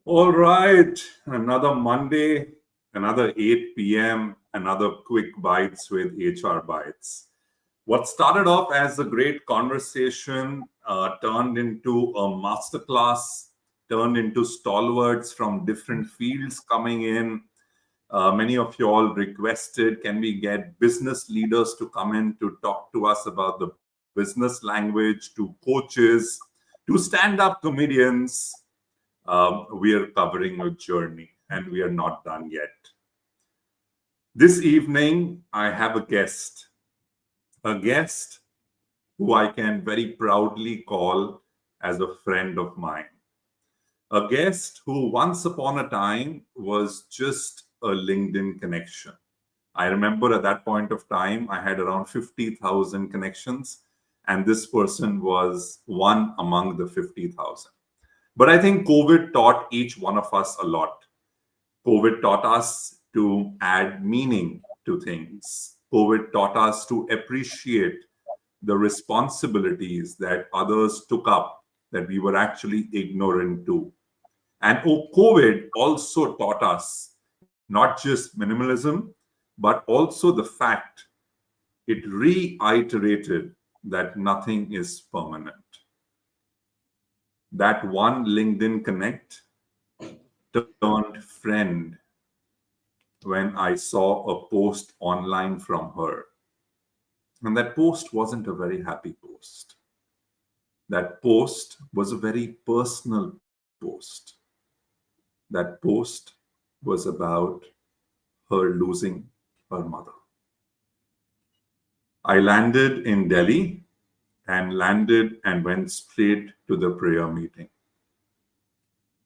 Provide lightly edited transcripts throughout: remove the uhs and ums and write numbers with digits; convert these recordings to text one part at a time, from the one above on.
All right, another Monday, another 8 p.m., another quick bites with HR Bites. What started off as a great conversation turned into a masterclass, turned into stalwarts from different fields coming in. Many of you all requested, can we get business leaders to come in to talk to us about the business language, to coaches, to stand-up comedians. We are covering a journey and we are not done yet. This evening, I have a guest who I can very proudly call as a friend of mine. A guest who once upon a time was just a LinkedIn connection. I remember at that point of time, I had around 50,000 connections, and this person was one among the 50,000. But I think COVID taught each one of us a lot. COVID taught us to add meaning to things. COVID taught us to appreciate the responsibilities that others took up that we were actually ignorant to. And COVID also taught us not just minimalism, but also the fact it reiterated that nothing is permanent. That one LinkedIn connect turned friend when I saw a post online from her. And that post wasn't a very happy post. That post was a very personal post. That post was about her losing her mother. I landed in Delhi and went straight to the prayer meeting.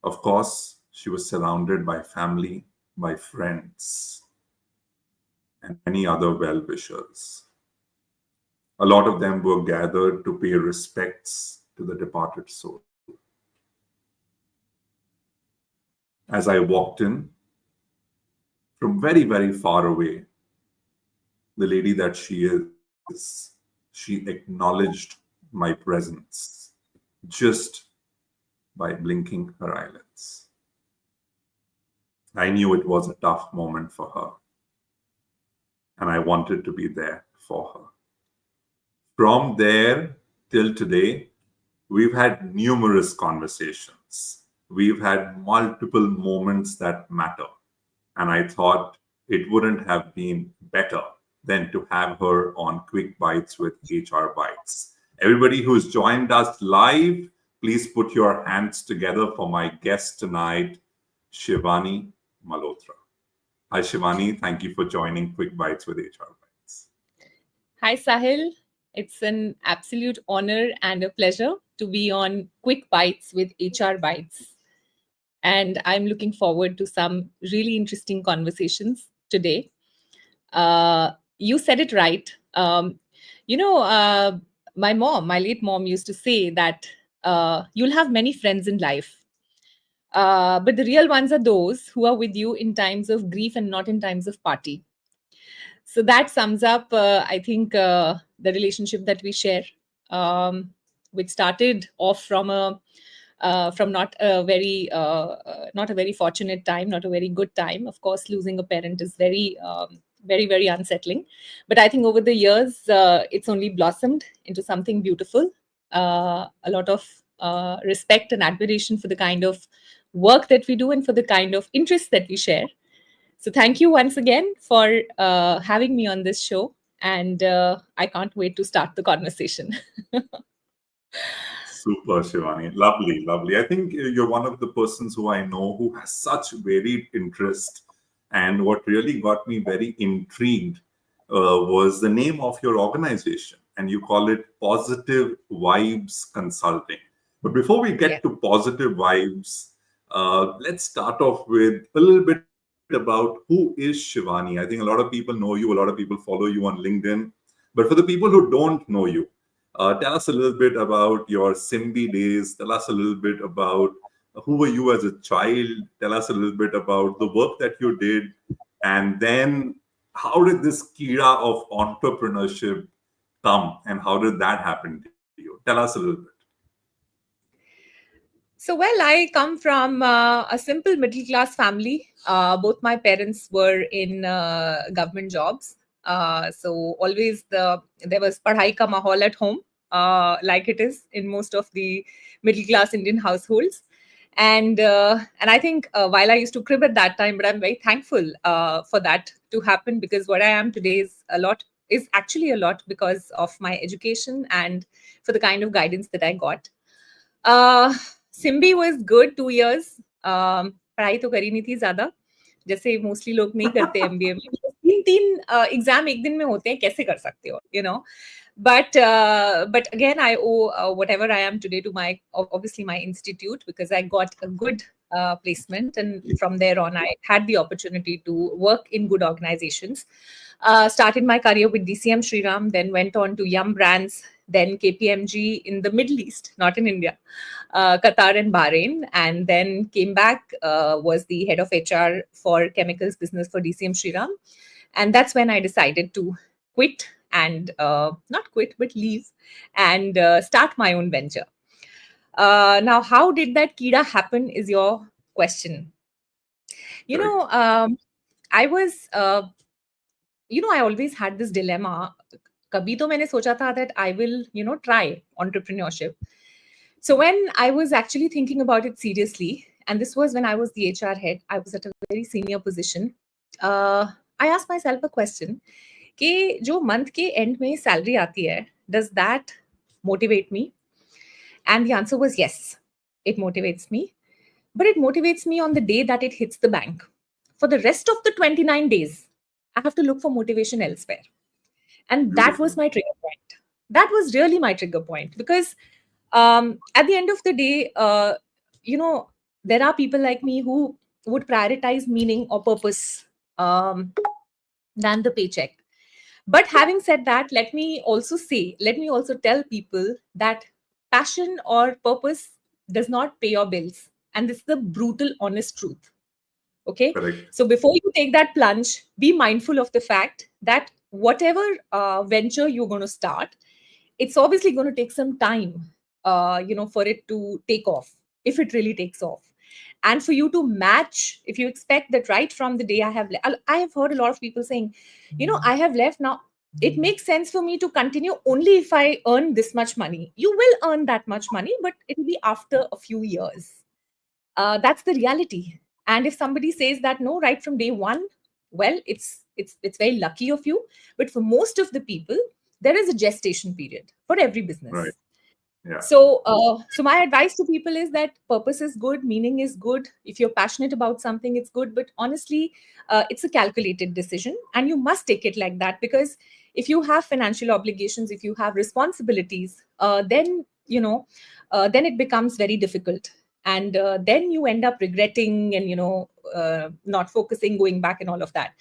Of course, she was surrounded by family, by friends, and many other well-wishers. A lot of them were gathered to pay respects to the departed soul. As I walked in, from very, very far away, the lady that she is, she acknowledged my presence just by blinking her eyelids. I knew it was a tough moment for her, and I wanted to be there for her. From there till today, we've had numerous conversations. We've had multiple moments that matter. And I thought it wouldn't have been better than to have her on Quick Bites with HR Bites. Everybody who's joined us live, please put your hands together for my guest tonight, Shivani Malhotra. Hi, Shivani. Thank you for joining Quick Bites with HR Bites. Hi, Sahil. It's an absolute honor and a pleasure to be on Quick Bites with HR Bites. And I'm looking forward to some really interesting conversations today. You said it right. My late mom used to say that you'll have many friends in life. But the real ones are those who are with you in times of grief and not in times of party. So that sums up, I think, the relationship that we share, which started off from not a very fortunate time, not a very good time. Of course, losing a parent is very, very unsettling. But I think over the years, it's only blossomed into something beautiful. A lot of respect and admiration for the kind of work that we do and for the kind of interests that we share. So thank you once again for having me on this show. And I can't wait to start the conversation. Super, Shivani. Lovely, lovely. I think you're one of the persons who I know who has such varied interest. And what really got me very intrigued was the name of your organization. And you call it Positive Vibes Consulting. But before we get to positive vibes, let's start off with a little bit about who is Shivani. I think a lot of people know you, a lot of people follow you on LinkedIn. But for the people who don't know you, tell us a little bit about your Simbi days. Tell us a little bit about who were you as a child? Tell us a little bit about the work that you did, and then how did this kira of entrepreneurship come, and how did that happen to you? Tell us a little bit. So, well, I come from a simple middle class family. Both my parents were in government jobs. So always there was padhai ka mahal at home, like it is in most of the middle class Indian households. And I think while I used to crib at that time, but I'm very thankful for that to happen, because what I am today is actually a lot because of my education and for the kind of guidance that I got. सिम्बी was good 2 years. पढ़ाई तो करी नहीं थी ज्यादा, जैसे mostly लोग नहीं करते एमबीए में। तीन तीन एग्जाम एक दिन में होते हैं, कैसे कर सकते हो, you know? But again, I owe whatever I am today to my obviously my institute, because I got a good placement, and from there on I had the opportunity to work in good organizations. Started my career with DCM Shriram, then went on to Yum Brands, then KPMG in the Middle East, not in India, Qatar and Bahrain, and then came back, was the head of HR for chemicals business for DCM Shriram. And that's when I decided to quit and not quit, but leave and start my own venture. Now, how did that Kira happen is your question. You Correct. know, I was, I always had this dilemma. Kabhi to maine socha tha that I will, try entrepreneurship. So when I was actually thinking about it seriously, and this was when I was the HR head, I was at a very senior position. I asked myself a question: कि जो month के end में salary आती है, does that motivate me? And the answer was yes, it motivates me. But it motivates me on the day that it hits the bank. For the rest of the 29 days, I have to look for motivation elsewhere. And that was Beautiful. my trigger point. That was really my trigger point, because at the end of the day, there are people like me who would prioritize meaning or purpose um, than the paycheck. But having said that, let me also tell people that passion or purpose does not pay your bills. And this is the brutal, honest truth. Okay. Correct. So before you take that plunge, be mindful of the fact that whatever venture you're going to start, it's obviously going to take some time, for it to take off, if it really takes off. And for you to match, if you expect that right from the day I have heard a lot of people saying, I have left now. It makes sense for me to continue only if I earn this much money. You will earn that much money, but it will be after a few years. That's the reality. And if somebody says that no, right from day one, well, it's very lucky of you. But for most of the people, there is a gestation period for every Right. business. Yeah. So my advice to people is that purpose is good, meaning is good. If you're passionate about something, it's good. But honestly, it's a calculated decision, and you must take it like that, because if you have financial obligations, if you have responsibilities, then it becomes very difficult, and then you end up regretting and not focusing, going back, and all of that.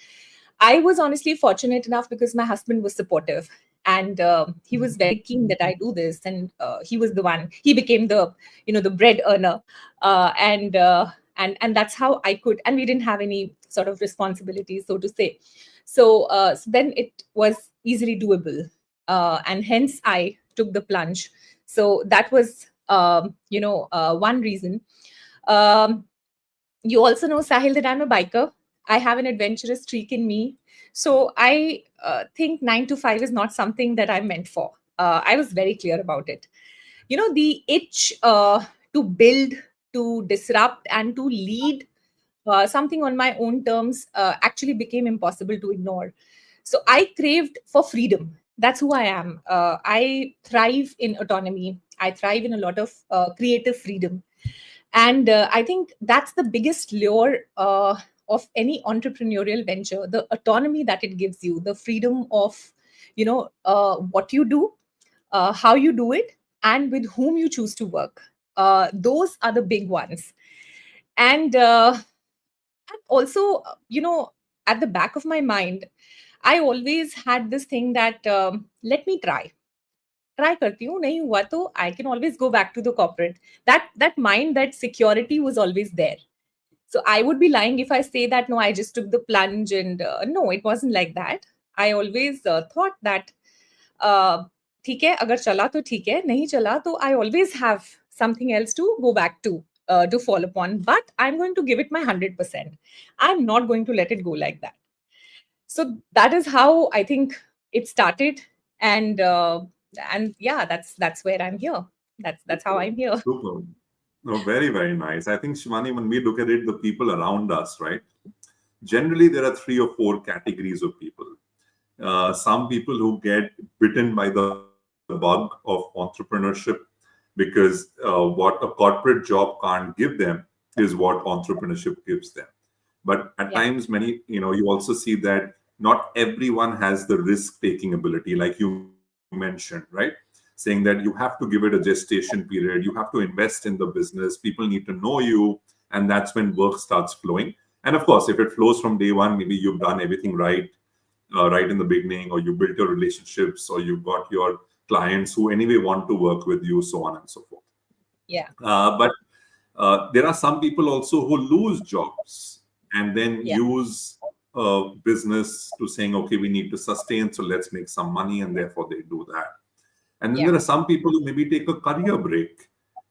I was honestly fortunate enough because my husband was supportive, and he was very keen that I do this, and he was the one. He became the bread earner, and that's how I could. And we didn't have any sort of responsibilities, so to say. So then it was easily doable, and hence I took the plunge. So that was one reason. Um, you also know, Sahil, that I'm a biker. I have an adventurous streak in me. So I think 9 to 5 is not something that I'm meant for. I was very clear about it. The itch to build, to disrupt, and to lead something on my own terms actually became impossible to ignore. So I craved for freedom. That's who I am. I thrive in autonomy. I thrive in a lot of creative freedom, and I think that's the biggest lure of any entrepreneurial venture: the autonomy that it gives you, the freedom of what you do, how you do it, and with whom you choose to work. Those are the big ones. And also, at the back of my mind, I always had this thing that let me try. Try करती हूँ, नहीं हुआ तो I can always go back to the corporate. That mind, that security was always there. So I would be lying if I say that no, I just took the plunge, and no, it wasn't like that. I always thought that uh, ठीक है, अगर चला तो ठीक है, नहीं चला तो I always have something else to go back to fall upon. But I'm going to give it my 100%. I'm not going to let it go like that. So that is how I think it started, and yeah, that's where I'm here. That's how I'm here. Super. No, very, very nice. I think, Shivani, when we look at it, the people around us, right? Generally, there are three or four categories of people. Some people who get bitten by the bug of entrepreneurship because what a corporate job can't give them is what entrepreneurship gives them. But at Yeah, times, many, you also see that not everyone has the risk taking ability, like you mentioned, right? Saying that you have to give it a gestation period, you have to invest in the business, people need to know you, and that's when work starts flowing. And of course, if it flows from day one, maybe you've done everything right, right in the beginning, or you built your relationships, or you got your clients who anyway want to work with you, so on and so forth. yeah, But there are some people also who lose jobs and then yeah, use business to saying, okay, we need to sustain, so let's make some money, and therefore they do that. And then yeah, there are some people who maybe take a career break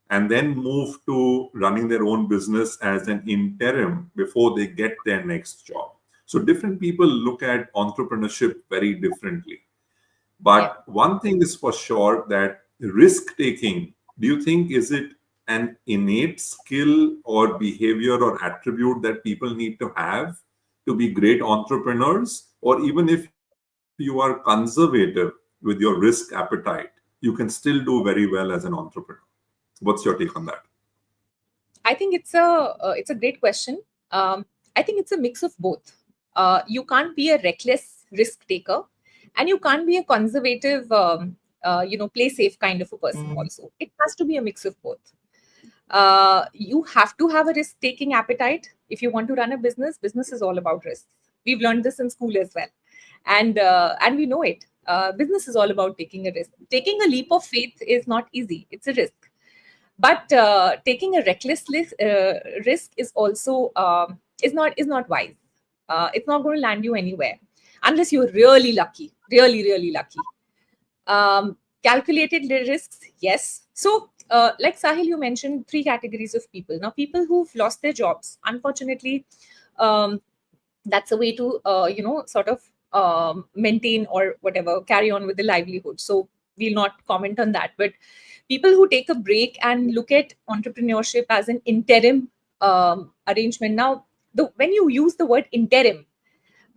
and then move to running their own business as an interim before they get their next job. So different people look at entrepreneurship very differently. yeah. But one thing is for sure, that risk taking, do you think, is it an innate skill or behavior or attribute that people need to have to be great entrepreneurs? Or even if you are conservative with your risk appetite, you can still do very well as an entrepreneur? What's your take on that? I think it's a great question. Um, I think it's a mix of both. You can't be a reckless risk taker, and you can't be a conservative, play safe kind of a person. Also, it has to be a mix of both. You have to have a risk taking appetite if you want to run a business. Business is all about risks. We've learned this in school as well, and we know it. Business is all about taking a risk. Taking a leap of faith is not easy. It's a risk, but taking a reckless risk is also is not wise. It's not going to land you anywhere unless you're really lucky, really lucky. Calculated risks, yes. So like Sahil, you mentioned three categories of people. Now, people who've lost their jobs, unfortunately, um, that's a way to sort of maintain or whatever, carry on with the livelihood. So we'll not comment on that. But people who take a break and look at entrepreneurship as an interim arrangement. Now, when you use the word interim,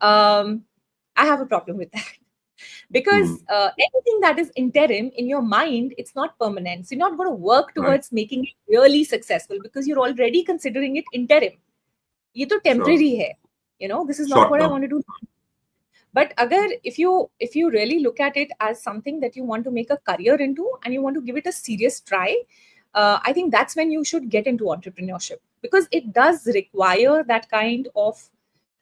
um, I have a problem with that. Because Hmm. anything that is interim in your mind, it's not permanent. So you're not going to work Right. towards making it really successful because you're already considering it interim. ये तो Sure. temporary है. This is not Short what I term. want to do. But agar, if you really look at it as something that you want to make a career into and you want to give it a serious try, I think that's when you should get into entrepreneurship, because it does require that kind of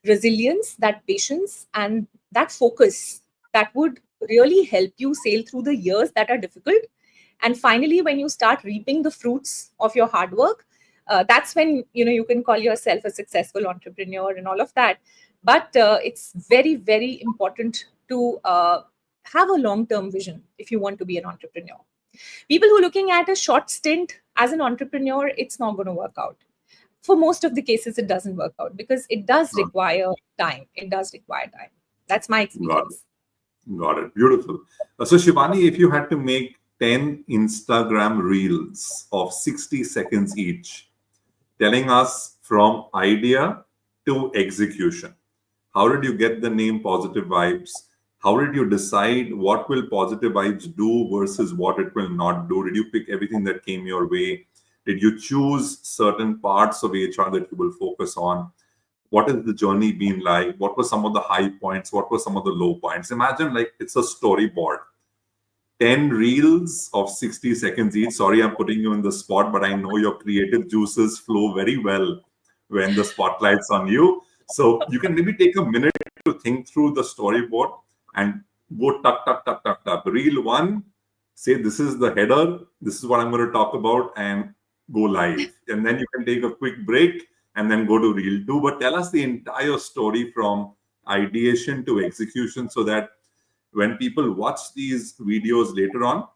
resilience, that patience, and that focus that would really help you sail through the years that are difficult. And finally, when you start reaping the fruits of your hard work, that's when you can call yourself a successful entrepreneur and all of that. But it's very, very important to have a long term vision if you want to be an entrepreneur. People who are looking at a short stint as an entrepreneur, it's not going to work out. For most of the cases, it doesn't work out because it does Got require time. It does require time. That's my got it. experience. Got it. Beautiful. So, Shivani, if you had to make 10 Instagram reels of 60 seconds each, telling us from idea to execution, how did you get the name Positive Vibes? How did you decide what will Positive Vibes do versus what it will not do? Did you pick everything that came your way? Did you choose certain parts of HR that you will focus on? What has the journey been like? What were some of the high points? What were some of the low points? Imagine like it's a storyboard. 10 reels of 60 seconds each. Sorry, I'm putting you in the spot, but I know your creative juices flow very well when the spotlight's on you. So you can maybe take a minute to think through the storyboard and go tuck, tuck, tuck, tuck, tuck. Reel one, say this is the header, this is what I'm going to talk about, and go live. And then you can take a quick break and then go to reel 2. But tell us the entire story from ideation to execution, so that when people watch these videos later on,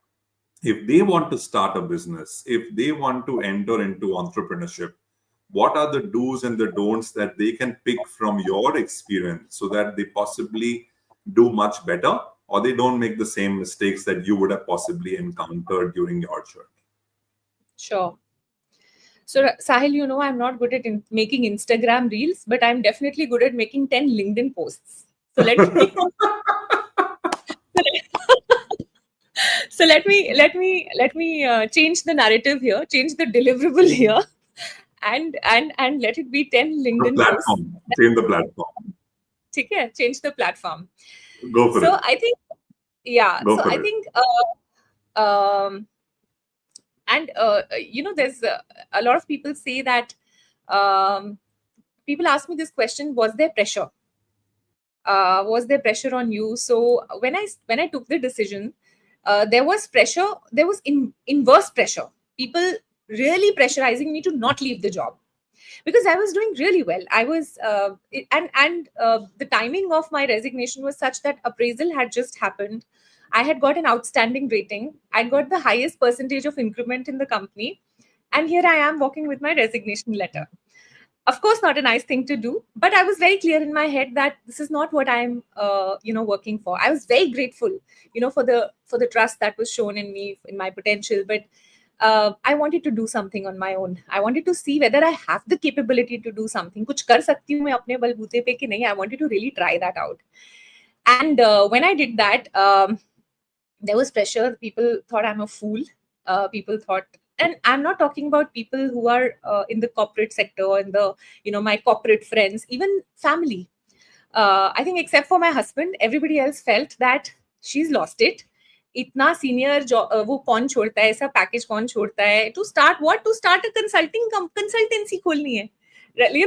if they want to start a business, if they want to enter into entrepreneurship, what are the do's and the don'ts that they can pick from your experience, so that they possibly do much better, or they don't make the same mistakes that you would have possibly encountered during your journey? Sure. So, Sahil, I'm not good at making Instagram reels, but I'm definitely good at making 10 LinkedIn posts. So let me change the narrative here, change the deliverable here, and let it be 10 The LinkedIn posts. platform, change the platform. Okay, change the platform. Go for So it. I think, yeah. Go So for I it. think, and there's a lot of people say that. People ask me this question: was there pressure? Was there pressure on you? So when I took the decision, there was pressure. There was inverse pressure. People really pressurizing me to not leave the job, because I was doing really well. I was, the timing of my resignation was such that appraisal had just happened. I had got an outstanding rating. I got the highest percentage of increment in the company, and here I am walking with my resignation letter. Of course, not a nice thing to do, but I was very clear in my head that this is not what I'm working for. I was very grateful, for the trust that was shown in me, in my potential. But I wanted to do something on my own. I wanted to see whether I have the capability to do something. कुछ कर सकती हूँ मैं अपने बलबूते पे कि नहीं. I wanted to really try that out. And when I did that, there was pressure. People thought I'm a fool. People thought, and I'm not talking about people who are in the corporate sector and my corporate friends, even family. I think except for my husband, everybody else felt that she's lost it. इतना senior वो कौन छोड़ता है, ऐसा package कौन छोड़ता है, to start a consultancy खोलनी है,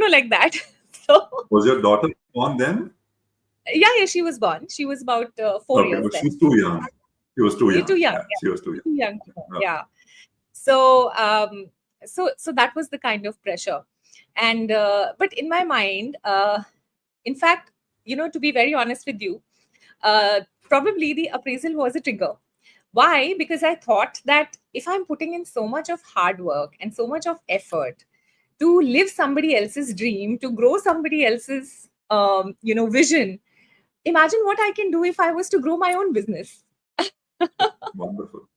like that. So Was your daughter born then? yeah, she was born. She was about 4 years Okay, but then. she's too young. She was too You're too young. young. Yeah, she was too young. Too young to know. Okay. Yeah. So so that was the kind of pressure. And but in my mind, in fact, to be very honest with you, probably the appraisal was a trigger. Why? Because I thought that if I'm putting in so much of hard work and so much of effort to live somebody else's dream, to grow somebody else's vision, imagine what I can do if I was to grow my own business. Wonderful.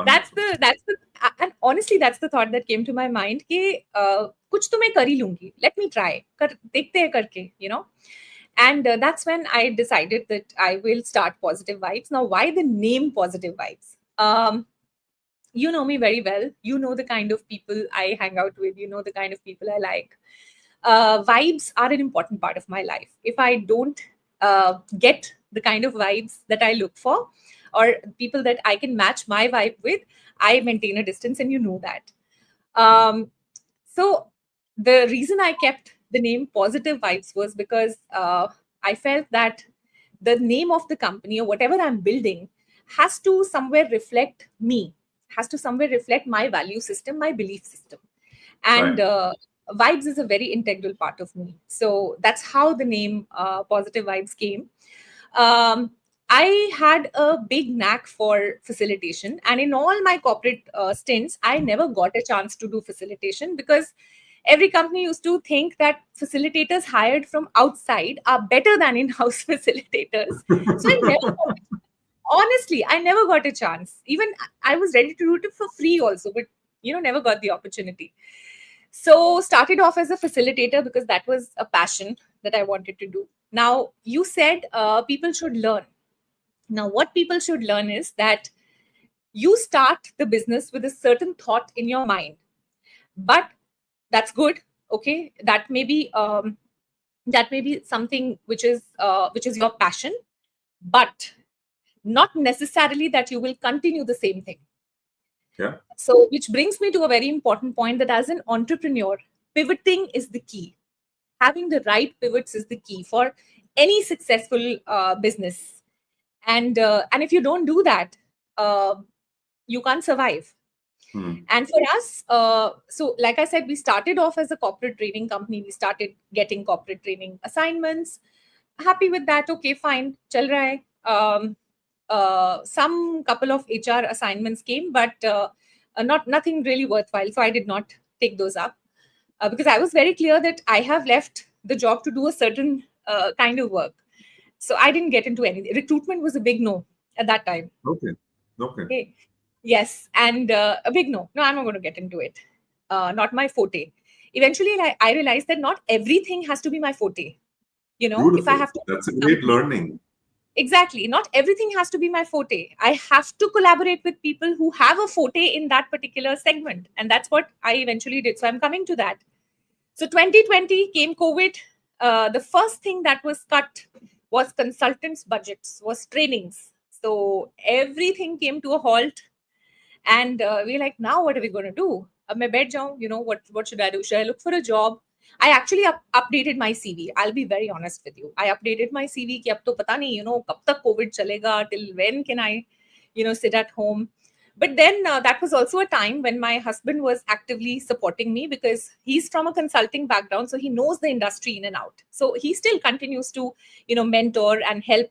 that's Wonderful. the that's the and honestly, that's the thought that came to my mind कि कुछ तो मैं कर ही लूंगी. Let me try. कर देखते हैं करके, And that's when I decided that I will start Positive Vibes. Now, why the name Positive Vibes? You know me very well. You know the kind of people I hang out with. You know the kind of people I like. Vibes are an important part of my life. If I don't get the kind of vibes that I look for, or people that I can match my vibe with, I maintain a distance, and you know that. So the reason I kept the name Positive Vibes was because I felt that the name of the company or whatever I'm building has to somewhere reflect me, has to somewhere reflect my value system, my belief system. And Right. Vibes is a very integral part of me. So that's how the name Positive Vibes came. I had a big knack for facilitation, and in all my corporate stints, I never got a chance to do facilitation because every company used to think that facilitators hired from outside are better than in-house facilitators. So honestly, I never got a chance. Even I was ready to do it for free also, but never got the opportunity. So started off as a facilitator because that was a passion that I wanted to do. Now, you said people should learn. Now, what people should learn is that you start the business with a certain thought in your mind, but that's good. Okay, that may be something which is your passion, but not necessarily that you will continue the same thing. Yeah. So, which brings me to a very important point that as an entrepreneur, pivoting is the key. Having the right pivots is the key for any successful business. And if you don't do that, you can't survive. Hmm. And for us, so like I said, we started off as a corporate training company. We started getting corporate training assignments. Happy with that. Okay, fine. Chal raha hai. Some couple of HR assignments came, but not nothing really worthwhile. So I did not take those up because I was very clear that I have left the job to do a certain kind of work. So I didn't get into anything. Recruitment was a big no at that time. Okay. Okay. Okay. Yes, and a big no. No, I'm not going to get into it. Not my forte. Eventually, I realized that not everything has to be my forte. If I Beautiful. have to That's a do great something, learning. exactly. Not everything has to be my forte. I have to collaborate with people who have a forte in that particular segment. And that's what I eventually did. So I'm coming to that. So 2020 came COVID. The first thing that was cut was consultants' budgets, was trainings. So everything came to a halt. And we're like, now what are we going to do? मैं बैठ जाऊं, what should I do? Should I look for a job? I actually updated my CV. I'll be very honest with you. I updated my CV कि अब तो पता नहीं, कब तक COVID चलेगा, till when can I, sit at home. But then that was also a time when my husband was actively supporting me because he's from a consulting background, so he knows the industry in and out. So he still continues to, mentor and help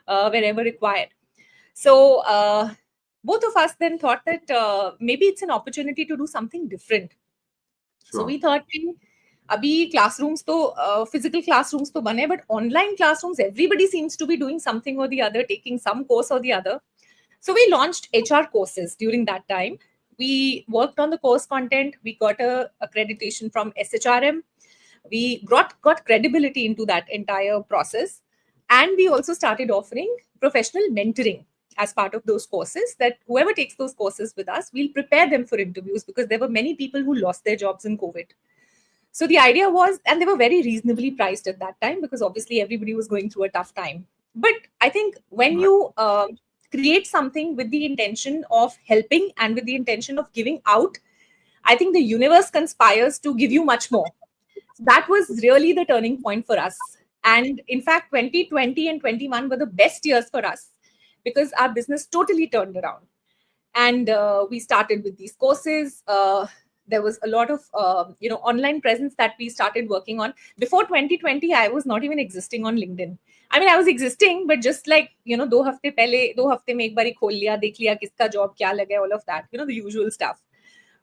wherever required. So both of us then thought that maybe it's an opportunity to do something different. So Sure. we thought, abhi classrooms to physical classrooms to bane, but online classrooms, everybody seems to be doing something or the other, taking some course or the other. So we launched HR courses during that time. We worked on the course content. We got a accreditation from SHRM. We got credibility into that entire process. And we also started offering professional mentoring as part of those courses, that whoever takes those courses with us, we'll prepare them for interviews because there were many people who lost their jobs in COVID. So the idea was, and they were very reasonably priced at that time because obviously everybody was going through a tough time. But I think when Right. you create something with the intention of helping and with the intention of giving out, I think the universe conspires to give you much more. That was really the turning point for us. And in fact, 2020 and 21 were the best years for us because our business totally turned around. And we started with these courses. There was a lot of online presence that we started working on. Before 2020, I was not even existing on LinkedIn. I mean, I was existing, but just like, 2 हफ्ते पहले 2 हफ्ते में एक बारी खोल लिया, देख लिया किसका job क्या लगा, all of that, the usual stuff.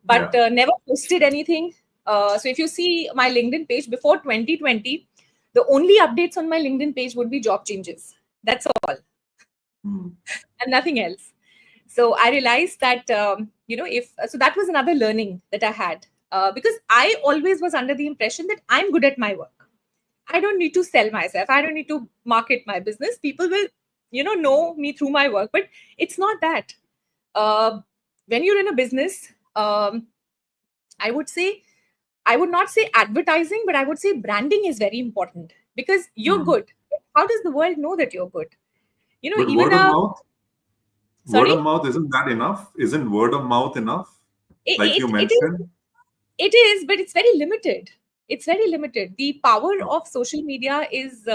But Yeah. never posted anything. So if you see my LinkedIn page before 2020, the only updates on my LinkedIn page would be job changes. That's all, Hmm. and nothing else. So I realized that if so, that was another learning that I had because I always was under the impression that I'm good at my work. I don't need to sell myself. I don't need to market my business. People will, know me through my work. But it's not that. Uh, when you're in a business, I would say, I would not say advertising, but I would say branding is very important because you're Hmm. good. How does the world know that you're good? But Even a word sorry, of mouth, isn't that enough? Isn't word of mouth enough? Like you it is. mentioned? It is, but it's very limited. It's very limited. The power Sure. of social media is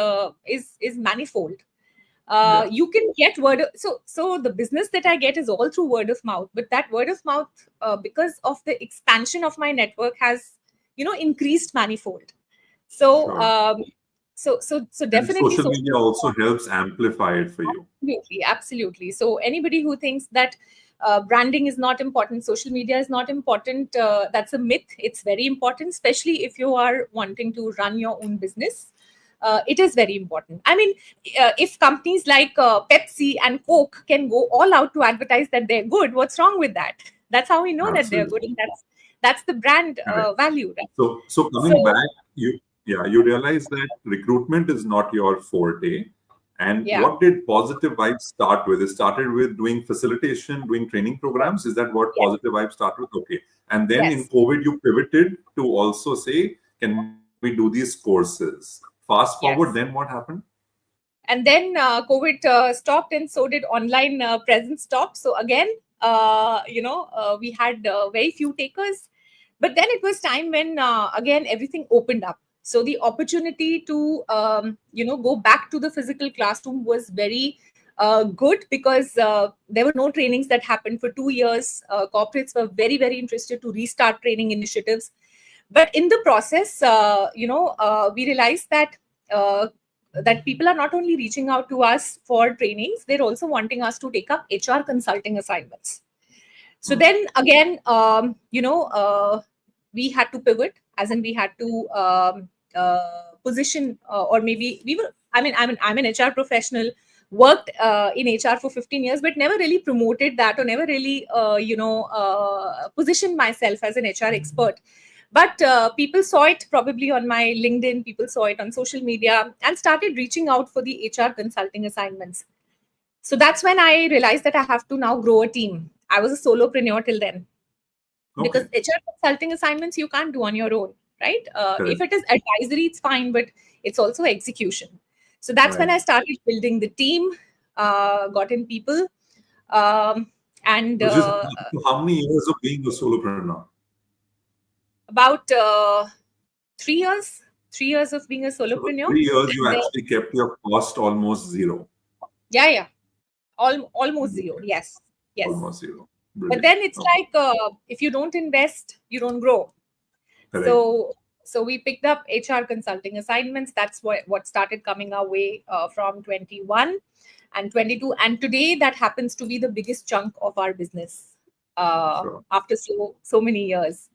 manifold. Yeah. You can get so the business that I get is all through word of mouth, but that word of mouth, because of the expansion of my network, has increased manifold. So Sure. so And definitely social social media also helps amplify it for you. Absolutely, absolutely. So anybody who thinks that branding is not important, social media is not important, that's a myth. It's very important, especially if you are wanting to run your own business. It is very important. I mean, if companies like Pepsi and Coke can go all out to advertise that they're good, what's wrong with that? That's how we know that they're good, Absolutely. and that's the brand Correct. value, right? So coming So back, you realize that recruitment is not your forte. And yeah, what did Positive Vibes start with? It started with doing facilitation, doing training programs. Is that what yes, Positive Vibes started with? Okay. And then in yes. COVID, you pivoted to also say, can we do these courses? Fast forward, then Yes. what happened? And then COVID stopped, and so did online presence stop. So again, we had very few takers. But then it was time when again everything opened up. So the opportunity to go back to the physical classroom was very good, because there were no trainings that happened for 2 years. Corporates were very, very interested to restart training initiatives. But in the process, we realized that people are not only reaching out to us for trainings, they're also wanting us to take up HR consulting assignments. So then again, we had to pivot, as in we had to position, or maybe we were. I'm an HR professional, worked in HR for 15 years, but never really promoted that, or never really, positioned myself as an HR expert. But people saw it probably on my LinkedIn, people saw it on social media, and started reaching out for the HR consulting assignments. So that's when I realized that I have to now grow a team. I was a solopreneur till then, because Okay. HR consulting assignments you can't do on your own, right? If Correct. it is advisory, it's fine, but it's also execution. So that's when Right. I started building the team, got in people, and Which is how many years of being a solopreneur? about 3 years, 3 years of being a So for solopreneur. 3 years, you And then, actually kept your cost almost zero. yeah, almost zero. Yes, yes. Almost zero. But Brilliant. then it's Okay. like, if you don't invest, you don't grow. Correct. So we picked up HR consulting assignments. That's what started coming our way from 21 and 22, and today that happens to be the biggest chunk of our business Sure. after so many years.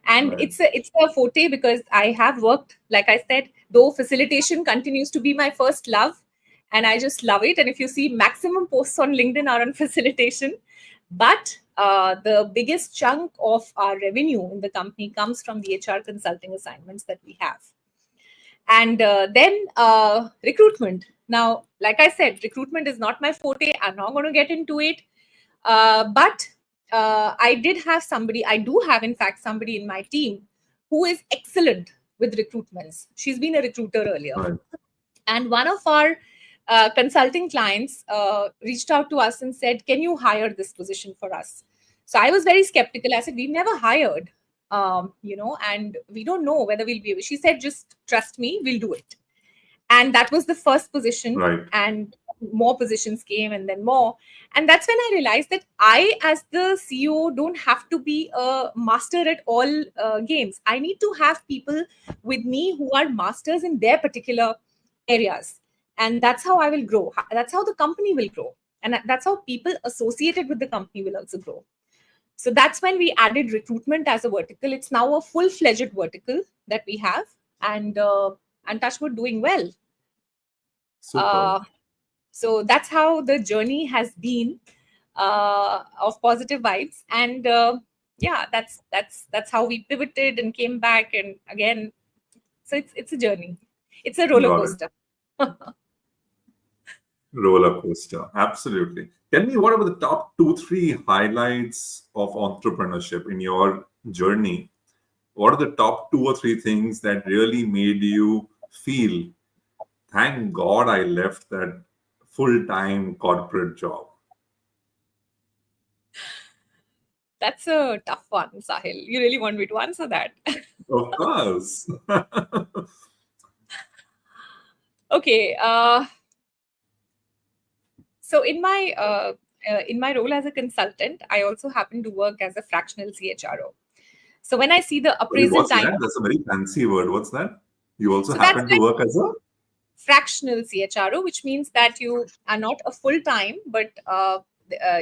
And Right. it's a forte, because I have worked, like I said, though facilitation continues to be my first love, and I just love it. And if you see, maximum posts on LinkedIn are on facilitation, but the biggest chunk of our revenue in the company comes from the HR consulting assignments that we have. And then recruitment. Now, like I said, recruitment is not my forte. I'm not going to get into it. But I do have, in fact, somebody in my team who is excellent with recruitments. She's been a recruiter earlier. Right. And one of our consulting clients reached out to us and said, "Can you hire this position for us?" So I was very skeptical. I said, "We've never hired, and we don't know whether we'll be able." She said, "Just trust me, we'll do it." And that was the first position, Right. and more positions came, and then more. And that's when I realized that I, as the CEO, don't have to be a master at all games. I need to have people with me who are masters in their particular areas, and that's how I will grow. That's how the company will grow, and that's how people associated with the company will also grow. So that's when we added recruitment as a vertical. It's now a full-fledged vertical that we have, and Touchwood doing well. Super. uh, so that's how the journey has been, of positive vibes. And yeah, that's how we pivoted and came back, and again. So it's a journey, it's a roller Got it. coaster. Roller coaster. Absolutely. Tell me, what are the top two, three highlights of entrepreneurship in your journey? What are the top two or three things that really made you feel, thank God I left that full-time corporate job? That's a tough one, Sahil. You really want me to answer that? Of course. Okay. So in my role as a consultant, I also happen to work as a fractional CHRO. So when I see the Sorry, appraisal what's time, that? That's a very fancy word. What's that? You also so that's happen to like work as a fractional CHRO, which means that you are not a full time, but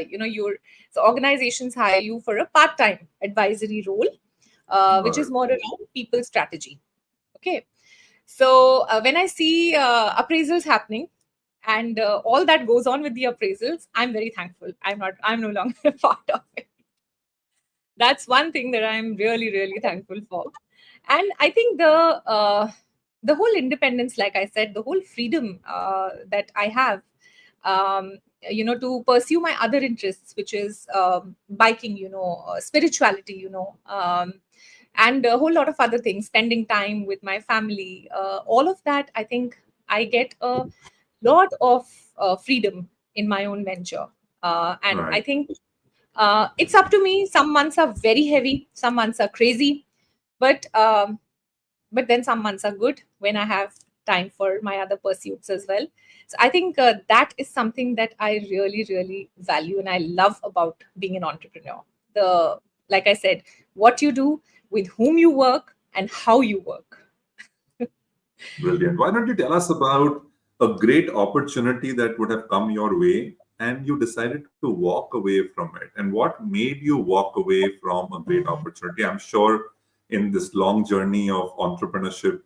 you're, so organizations hire you for a part time advisory role, which got is it. more around people strategy. Okay. So when I see appraisals happening, and all that goes on with the appraisals, I'm very thankful. I'm no longer a part of it. That's one thing that I'm really, really thankful for. And I think the whole independence, like I said, the whole freedom that I have, um, to pursue my other interests, which is biking, spirituality, and a whole lot of other things, spending time with my family, all of that. I think I get a lot of freedom in my own venture. And I Right. think it's up to me. Some months are very heavy, some months are crazy, but then some months are good when I have time for my other pursuits as well. So I think that is something that I really, really value and I love about being an entrepreneur. The, like I said, what you do, with whom you work, and how you work. Brilliant. Why don't you tell us about a great opportunity that would have come your way and you decided to walk away from it? And what made you walk away from a great opportunity? I'm sure in this long journey of entrepreneurship,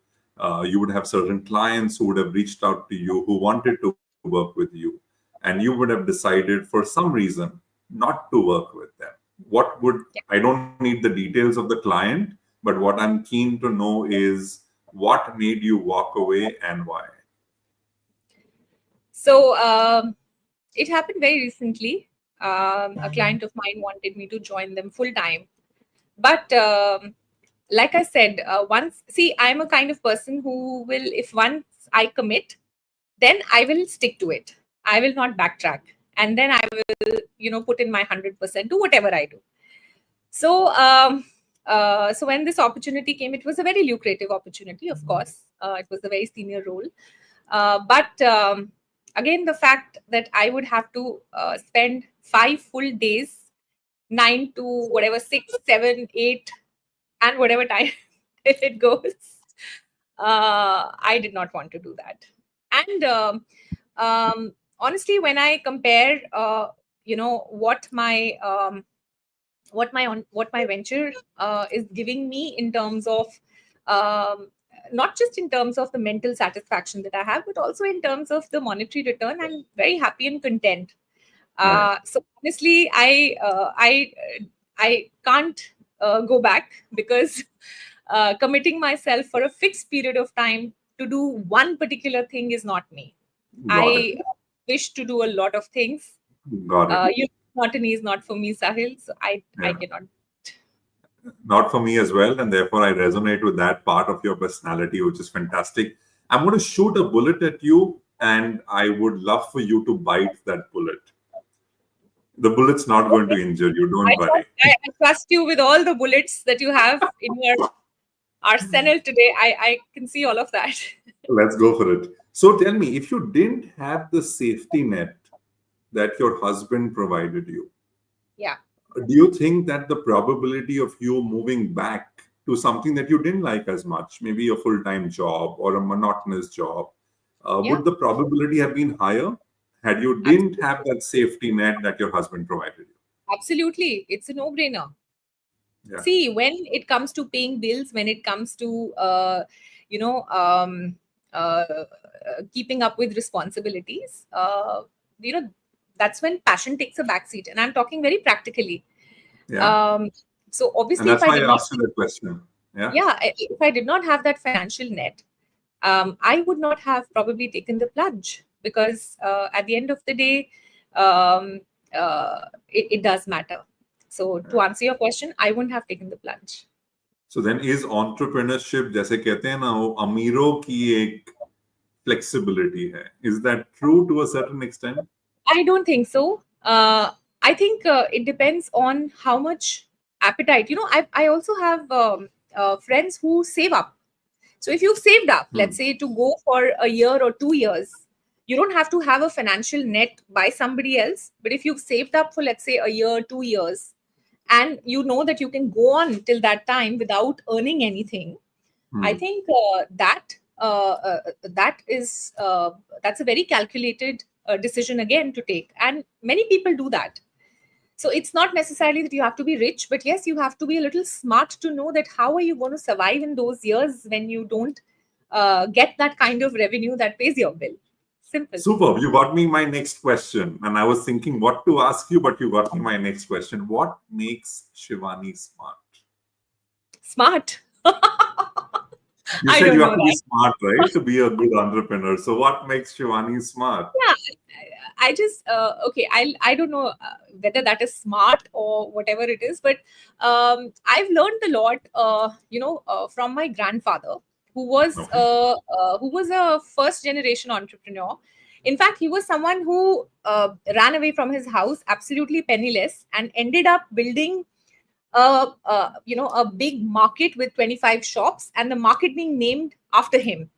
you would have certain clients who would have reached out to you who wanted to work with you, and you would have decided for some reason not to work with them. What would, I don't need the details of the client, but what I'm keen to know is what made you walk away and why? So it happened very recently. A client of mine wanted me to join them full time. But like I said, once, see, I'm a kind of person who will, if once I commit, then I will stick to it. I will not backtrack. And then I will, put in my 100% to whatever I do. So, so when this opportunity came, it was a very lucrative opportunity, of course. It was a very senior role. But again, the fact that I would have to spend 5 full days, 9 to whatever, 6, 7, 8, and whatever time it goes, I did not want to do that. And honestly, when I compare, what my venture is giving me in terms of um, not just in terms of the mental satisfaction that I have, but also in terms of the monetary return, I'm very happy and content. Right. So honestly, I can't go back, because committing myself for a fixed period of time to do one particular thing is not me. Got it. I wish to do a lot of things. Got it. Monotony is not for me, Sahil. So I Yeah. cannot. Not for me as well. And therefore, I resonate with that part of your personality, which is fantastic. I'm going to shoot a bullet at you, and I would love for you to bite that bullet. The bullet's not going to Okay. injure you. I Don't worry. trust, I trust you with all the bullets that you have in your arsenal today. I can see all of that. Let's go for it. So tell me, if you didn't have the safety net that your husband provided you, Yeah. do you think that the probability of you moving back to something that you didn't like as much, maybe a full-time job or a monotonous job, Yeah. would the probability have been higher had you didn't have Absolutely. that safety net that your husband provided you? Absolutely. It's a no-brainer. Yeah. See, when it comes to paying bills, when it comes to you know keeping up with responsibilities, you know that's when passion takes a backseat, and I'm talking very practically. Yeah. um, so And obviously, if that's I why did I not, asked you that question. Yeah. yeah, if I did not have that financial net, I would not have probably taken the plunge, because at the end of the day, um, it does matter. So to Yeah. answer your question, I wouldn't have taken the plunge. So then is entrepreneurship, जैसे कहते हैं ना, वो अमीरों की एक flexibility है. Is that true to a certain extent? I don't think so. I think it depends on how much appetite. I also have friends who save up. So if you've saved up, let's Hmm. say to go for a year or 2 years, you don't have to have a financial net by somebody else. But if you've saved up for, let's say, a year, 2 years, and you know that you can go on till that time without earning anything, I Hmm. think that is that's a very calculated decision again to take, and many people do that. So it's not necessarily that you have to be rich, but yes, you have to be a little smart to know that how are you going to survive in those years when you don't get that kind of revenue that pays your bill. Simple. Superb. You got me my next question. And I was thinking what to ask you, but you got me my next question. What makes Shivani smart? Smart. You I said don't you know have to be that. smart, right? To be a good entrepreneur. So what makes Shivani smart? Yeah, I just okay. I don't know whether that is smart or whatever it is, but I've learned a lot. From my grandfather, Okay. who was a first generation entrepreneur. In fact, he was someone who ran away from his house absolutely penniless and ended up building a big market with 25 shops, and the market being named after him.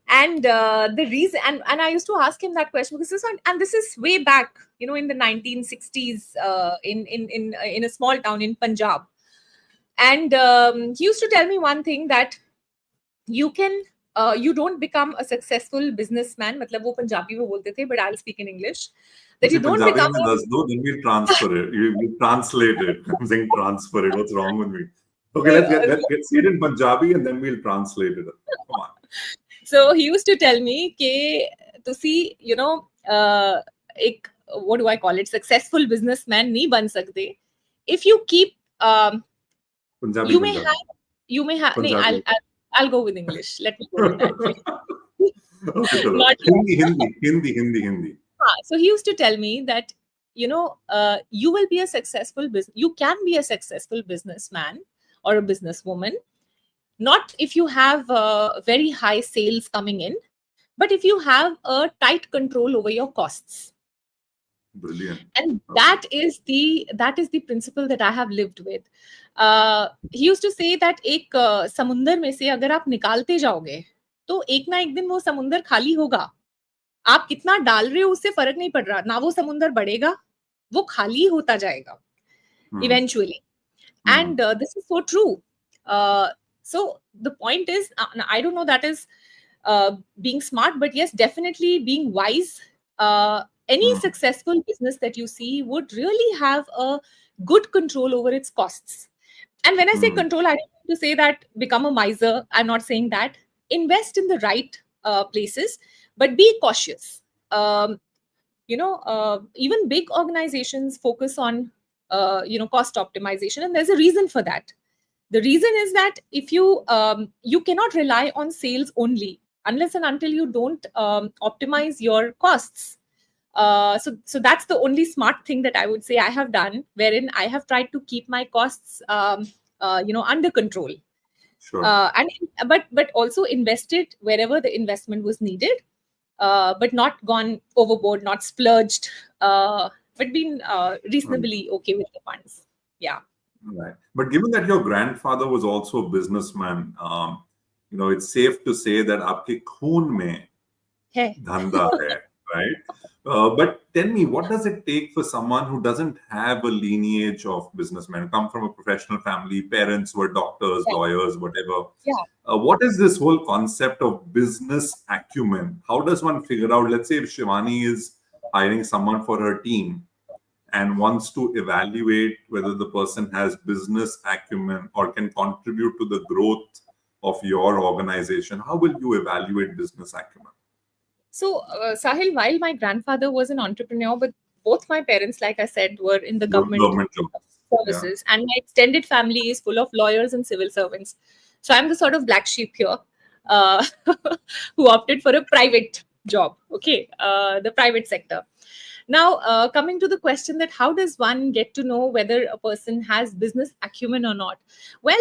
And the reason, and I used to ask him that question because this is way back, in the 1960s, in a small town in Punjab. And he used to tell me one thing, that you don't become a successful businessman. मतलब वो पंजाबी में बोलते थे, but I'll speak in English. That you मुझे don't Punjabi become में दस दो, then we'll transfer it. You translate it. I'm saying transfer it. What's wrong with me? Okay, let's say it in Punjabi and then we'll translate it. Come on. So he used to tell me कि to see, एक, what do I call it, successful businessman नहीं बन सकते if you keep Punjabi, you may Punjabi. have you may have नहीं, Punjabi. I'll go with English. Let me go with that. Okay, chalo. Not Hindi. So he used to tell me that, you will be a successful you can be a successful businessman or a businesswoman, not if you have very high sales coming in, but if you have a tight control over your costs. Brilliant. And that is the principle that I have lived with. He used to say that एक समुंदर में से अगर आप निकालते जाओगे तो एक ना एक दिन वो समुंदर खाली होगा. आप कितना डाल रहे हो उससे फर्क नहीं पड़ रहा, ना वो समुंदर बढ़ेगा, वो खाली होता जाएगा eventually. And this is so true. So the point is, I don't know that is being smart, but yes, definitely being wise. Any successful business that you see would really have a good control over its costs. And when I say control, I don't want to say that become a miser. I'm not saying that. Invest in the right places, but be cautious. Even big organizations focus on, cost optimization, and there's a reason for that. The reason is that if you cannot rely on sales only unless and until you don't optimize your costs. So that's the only smart thing that I would say I have done, wherein I have tried to keep my costs, under control. Sure. But also invested wherever the investment was needed, but not gone overboard, not splurged, but been reasonably okay with the funds. Yeah. Right. But given that your grandfather was also a businessman, it's safe to say that आपके खून में Hey. धंधा है, right? But tell me, what does it take for someone who doesn't have a lineage of businessmen, come from a professional family, parents were doctors, lawyers, whatever? Yeah. What is this whole concept of business acumen? How does one figure out, let's say if Shivani is hiring someone for her team and wants to evaluate whether the person has business acumen or can contribute to the growth of your organization, how will you evaluate business acumen? So, Sahil, while my grandfather was an entrepreneur, but both my parents, like I said, were in the government services. Yeah. And my extended family is full of lawyers and civil servants. So I'm the sort of black sheep here who opted for a private job, the private sector. Now, coming to the question that how does one get to know whether a person has business acumen or not? Well,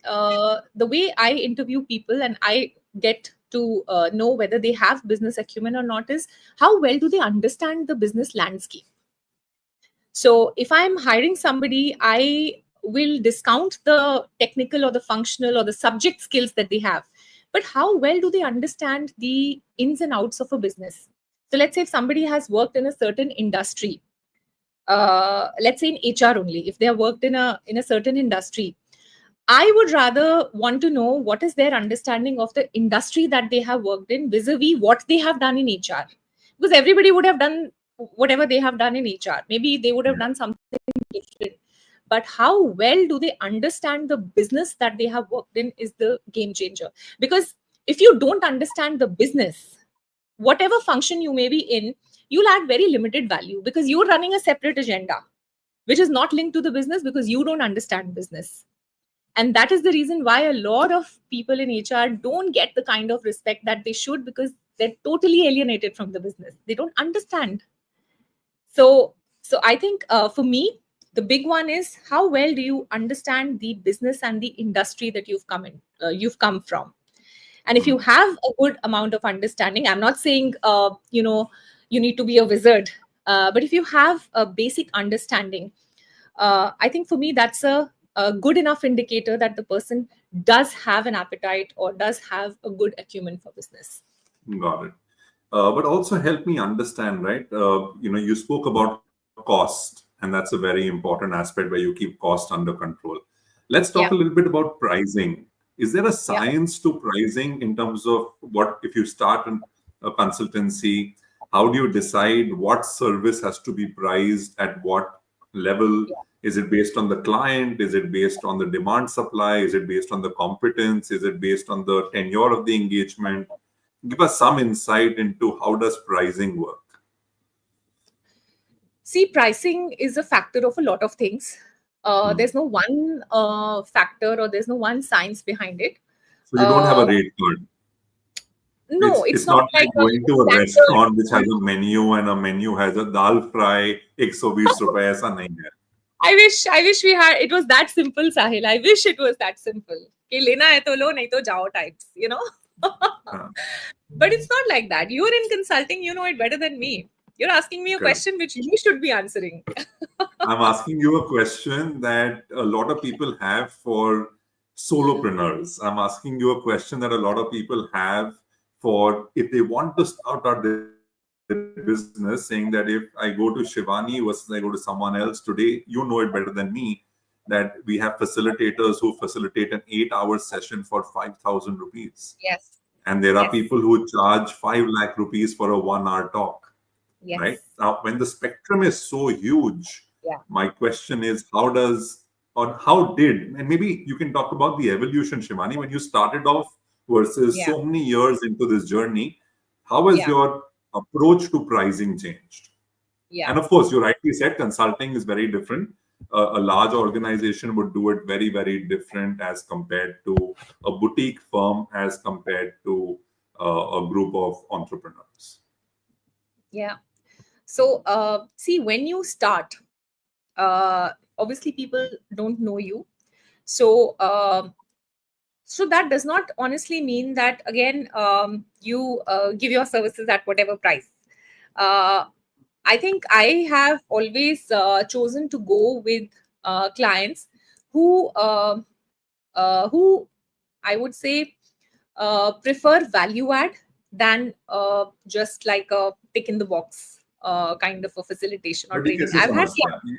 the way I interview people and I get to know whether they have business acumen or not is how well do they understand the business landscape. So if I'm hiring somebody, I will discount the technical or the functional or the subject skills that they have. But how well do they understand the ins and outs of a business? So let's say if somebody has worked in a certain industry, let's say in HR only, if they have worked in a certain industry, I would rather want to know what is their understanding of the industry that they have worked in vis-a-vis what they have done in HR. Because everybody would have done whatever they have done in HR. Maybe they would have done something different. But how well do they understand the business that they have worked in is the game changer. Because if you don't understand the business, whatever function you may be in, you'll add very limited value because you're running a separate agenda, which is not linked to the business because you don't understand business. And that is the reason why a lot of people in HR don't get the kind of respect that they should because they're totally alienated from the business. They don't understand. So I think for me, the big one is how well do you understand the business and the industry that you've come from. And if you have a good amount of understanding, I'm not saying, you need to be a wizard, but if you have a basic understanding, I think for me, that's a a good enough indicator that the person does have an appetite or does have a good acumen for business. Got it. But also help me understand, right? You spoke about cost, and that's a very important aspect where you keep cost under control. Let's talk a Yeah, little bit about pricing. Is there a yeah, science to pricing in terms of what, if you start a consultancy, how do you decide what service has to be priced at what level? yeah. Is it based on the client? Is it based on the demand supply? Is it based on the competence? Is it based on the tenure of the engagement? Give us some insight into how does pricing work. See, pricing is a factor of a lot of things. Hmm. There's no one factor or there's no one science behind it. So you don't have Uh, a rate card. no, It's it's not not like like a going to a standard. restaurant which has a menu and a menu has a dal fry 120 रुपए ऐसा नहीं है. I wish we had it was that simple, Sahil. I wish it was that simple. कि लेना है तो लो, नहीं तो जाओ types, you know. हाँ, But it's not like that. You're in consulting, you know it better than me. You're asking me a correct. question which you should be answering. I'm asking you a question that a lot of people have for solopreneurs. I'm asking you a question that a lot of people have for if they want to start out their business, saying that if I go to Shivani versus I go to someone else today, you know it better than me, that we have facilitators who facilitate an 8-hour session for 5,000 rupees. Yes. And there are Yes. people who charge 5 lakh rupees for a 1 hour talk, right? Yes. Now, when the spectrum is so huge, Yeah. my question is how does, or how did, and maybe you can talk about the evolution, Shivani, when you started off versus Yeah. so many years into this journey, how has Yeah. your approach to pricing changed? Yeah. And of course, you rightly said consulting is very different. A large organization would do it very, very different as compared to a boutique firm, as compared to a group of entrepreneurs. Yeah. So, see, when you start, obviously people don't know you. So, so that does not honestly mean that again you give your services at whatever price. Uh, I think I have always chosen to go with clients who who I would say prefer value add than just like a tick in the box kind of a facilitation or But ये training. कैसे I've had समझते हैं आप?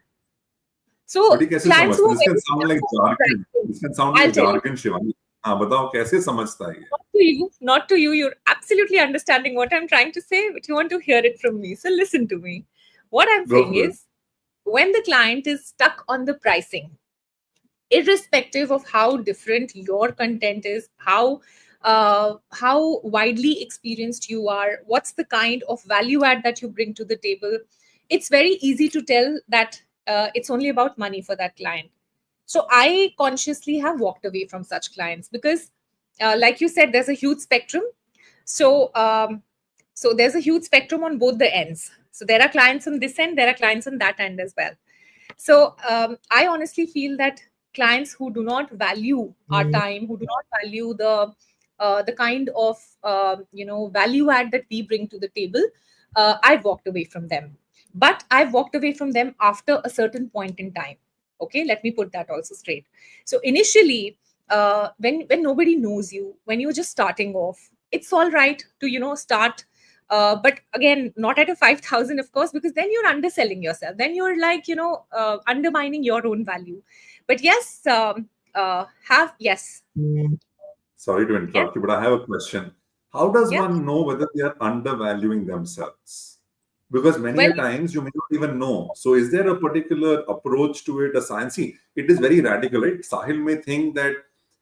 so but ये कैसे clients who समझते हैं? are This can very sound like serious about jargon. pricing. This can sound I'll like tell you. jargon, Shivani. हाँ बताओ कैसे समझता है ये? Not to you, not to you. You're absolutely understanding what I'm trying to say, but you want to hear it from me. So listen to me. What I'm Go saying for it. is, when the client is stuck on the pricing, irrespective of how different your content is, how widely experienced you are, what's the kind of value add that you bring to the table, it's very easy to tell that it's only about money for that client. So I consciously have walked away from such clients because, like you said, there's a huge spectrum. So, so there's a huge spectrum on both the ends. So there are clients on this end, there are clients on that end as well. So I honestly feel that clients who do not value our time, who do not value the kind of value add that we bring to the table, I've walked away from them. But I've walked away from them after a certain point in time. Okay, let me put that also straight. So initially, when nobody knows you, when you're just starting off, it's all right to start, but again, not at a 5,000, of course, because then you're underselling yourself. Then you're like, undermining your own value. But yes, yes, Sorry to yes, interrupt you, but I have a question. How does yeah. one know whether they are undervaluing themselves? Because many Well, a times you may not even know. So, is there a particular approach to it, a science? See, it is very radical, right? Sahil may think that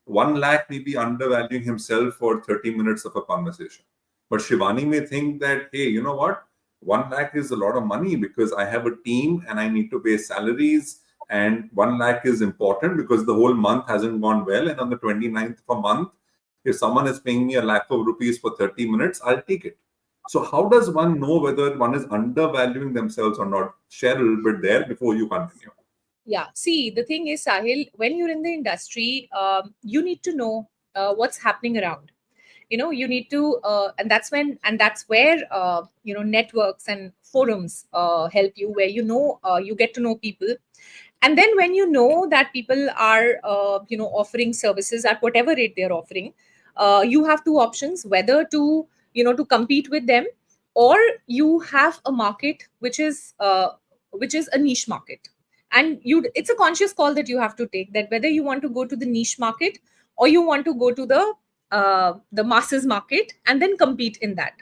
1 lakh may be undervaluing himself for 30 minutes of a conversation. But Shivani may think that, hey, you know what? 1 lakh is a lot of money because I have a team and I need to pay salaries. And 1 lakh is important because the whole month hasn't gone well. And on the 29th of a month, if someone is paying me a lakh of rupees for 30 minutes, I'll take it. So, how does one know whether one is undervaluing themselves or not? Share a little bit there before you continue. yeah. See, the thing is, Sahil, when you're in the industry, you need to know what's happening around. You need to, and that's where networks and forums help you, where you get to know people. And then when you know that people are offering services at whatever rate they're offering, you have two options, whether to to compete with them, or you have a market which is a niche market. And it's a conscious call that you have to take, that whether you want to go to the niche market or you want to go to the masses market and then compete in that.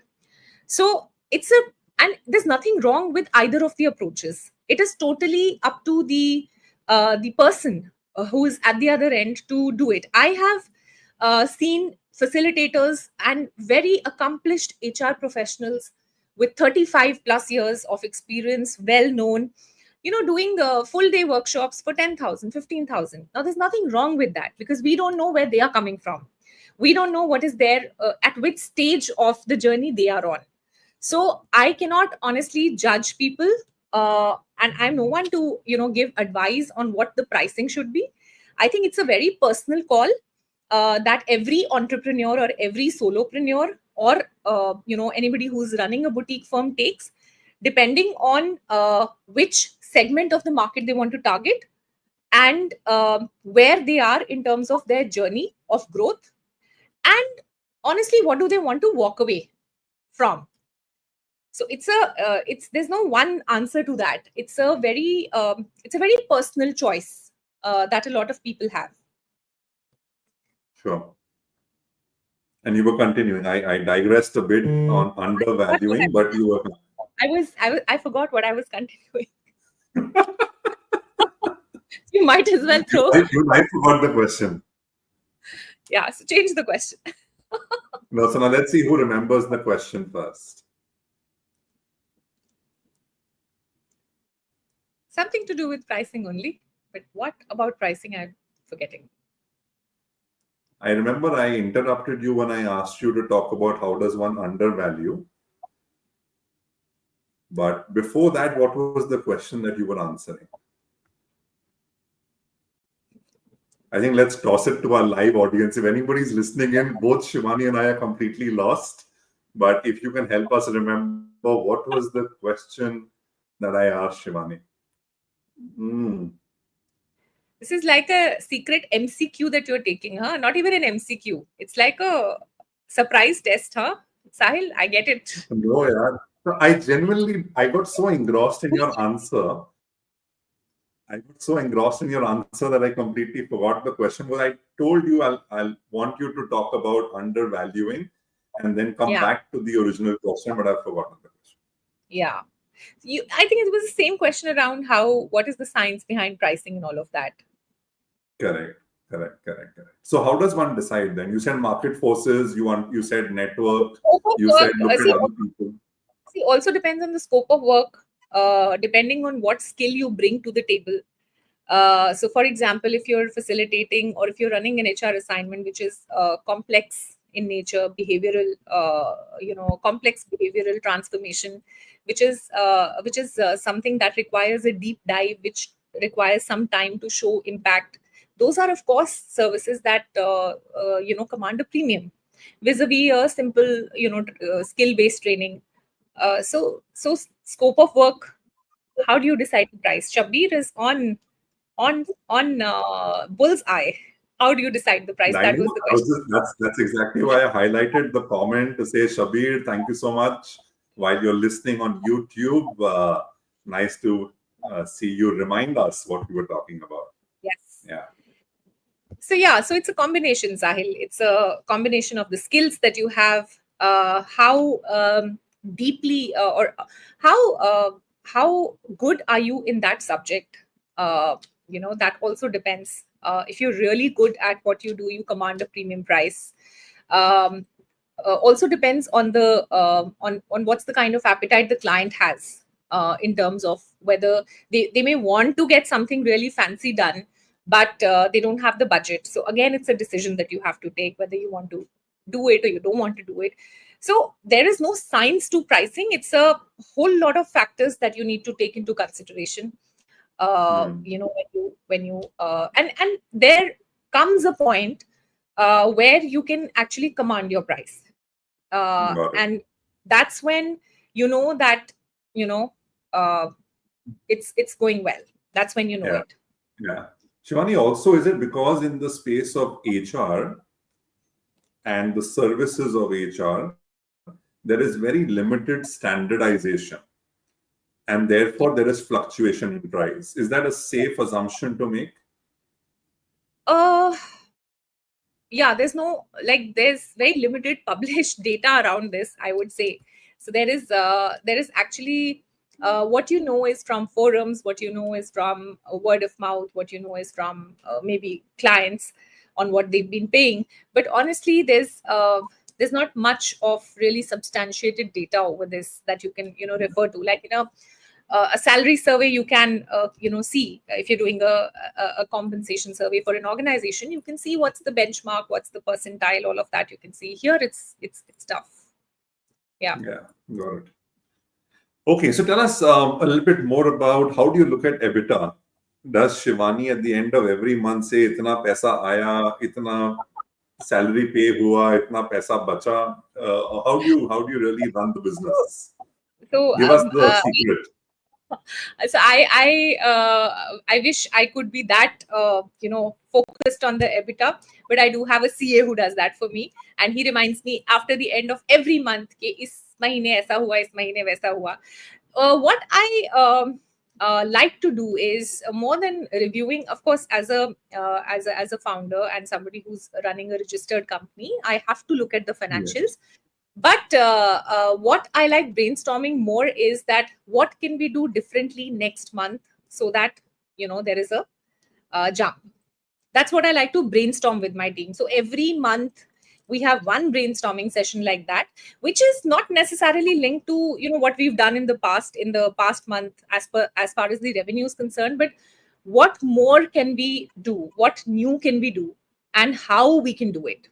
So it's a and there's nothing wrong with either of the approaches. It is totally up to the person who is at the other end to do it. I have seen facilitators and very accomplished HR professionals with 35 plus years of experience, well known, doing full day workshops for 10,000, 15,000. Now there's nothing wrong with that, because we don't know where they are coming from. We don't know what is there, at which stage of the journey they are on. So I cannot honestly judge people, and I'm no one to give advice on what the pricing should be. I think it's a very personal call that every entrepreneur or every solopreneur or anybody who's running a boutique firm takes, depending on which segment of the market they want to target, and where they are in terms of their journey of growth, and honestly what do they want to walk away from. So it's there's no one answer to that. It's a very personal choice that a lot of people have. Sure. And you were continuing. I digressed a bit on undervaluing, but you were. I forgot what I was continuing. You might as well throw. I forgot the question. Yeah, so change the question. No, so now let's see who remembers the question first. Something to do with pricing only, but what about pricing? I'm forgetting. I remember I interrupted you when I asked you to talk about how does one undervalue. But before that, what was the question that you were answering? I think let's toss it to our live audience. If anybody's listening in, both Shivani and I are completely lost. But if you can help us remember, what was the question that I asked Shivani? This is like a secret MCQ that you're taking, huh? Not even an MCQ. It's like a surprise test, huh? Sahil, I get it. No, yeah. So I got so engrossed in your answer. That I completely forgot the question. But I told you I'll want you to talk about undervaluing and then come back to the original question, but I've forgotten the question. Yeah. I think it was the same question around what is the science behind pricing and all of that. Correct. So how does one decide then? You said market forces, you said network, you said look at other people. See, also depends on the scope of work, depending on what skill you bring to the table. So for example, if you're facilitating or if you're running an HR assignment, which is complex in nature, behavioral, complex behavioral transformation, which is something that requires a deep dive, which requires some time to show impact. Those are, of course, services that command a premium vis-a-vis a simple skill-based training. So scope of work. How do you decide the price? Shabbir is on bullseye. How do you decide the price? That was the question. That's exactly why I highlighted the comment to say, Shabbir, thank you so much. While you're listening on YouTube, nice to see you remind us what we were talking about. Yes. Yeah. So it's a combination, Sahil. It's a combination of the skills that you have, how deeply or how good are you in that subject. That also depends. If you're really good at what you do, you command a premium price. Also depends on the on what's the kind of appetite the client has, in terms of whether they may want to get something really fancy done, but they don't have the budget. So again, it's a decision that you have to take, whether you want to do it or you don't want to do it. So there is no science to pricing. It's a whole lot of factors that you need to take into consideration. When you and there comes a point where you can actually command your price, and that's when you know that uh, it's going well. That's when you know it. Yeah. Shivani, also, is it because in the space of HR and the services of HR, there is very limited standardization, and therefore there is fluctuation in price? Is that a safe assumption to make? Uh, yeah, there's very limited published data around this, I would say. So there is actually, what you know is from forums, what you know is from word of mouth, what you know is from maybe clients on what they've been paying. But honestly, there's not much of really substantiated data over this that you can refer to, like a salary survey. You can see, if you're doing a compensation survey for an organization, you can see what's the benchmark, what's the percentile, all of that you can see. Here it's tough. Yeah. Yeah, got it. Okay, so tell us a little bit more about how do you look at EBITDA? Does Shivani at the end of every month say, "Itna paisa aaya, itna salary pay hua, itna paisa bacha"? How do you really run the business? So Give us the secret. I wish I could be that focused on the EBITDA, but I do have a CA who does that for me, and he reminds me after the end of every month कि इस महीने ऐसा हुआ, इस महीने वैसा हुआ. What I like to do is, more than reviewing, of course, as a founder and somebody who's running a registered company, I have to look at the financials. Yes. But what I like brainstorming more is that what can we do differently next month, so that there is a jump. That's what I like to brainstorm with my team. So every month we have one brainstorming session like that, which is not necessarily linked to what we've done in the past month, as far as the revenue is concerned, but what more can we do, what new can we do, and how we can do it.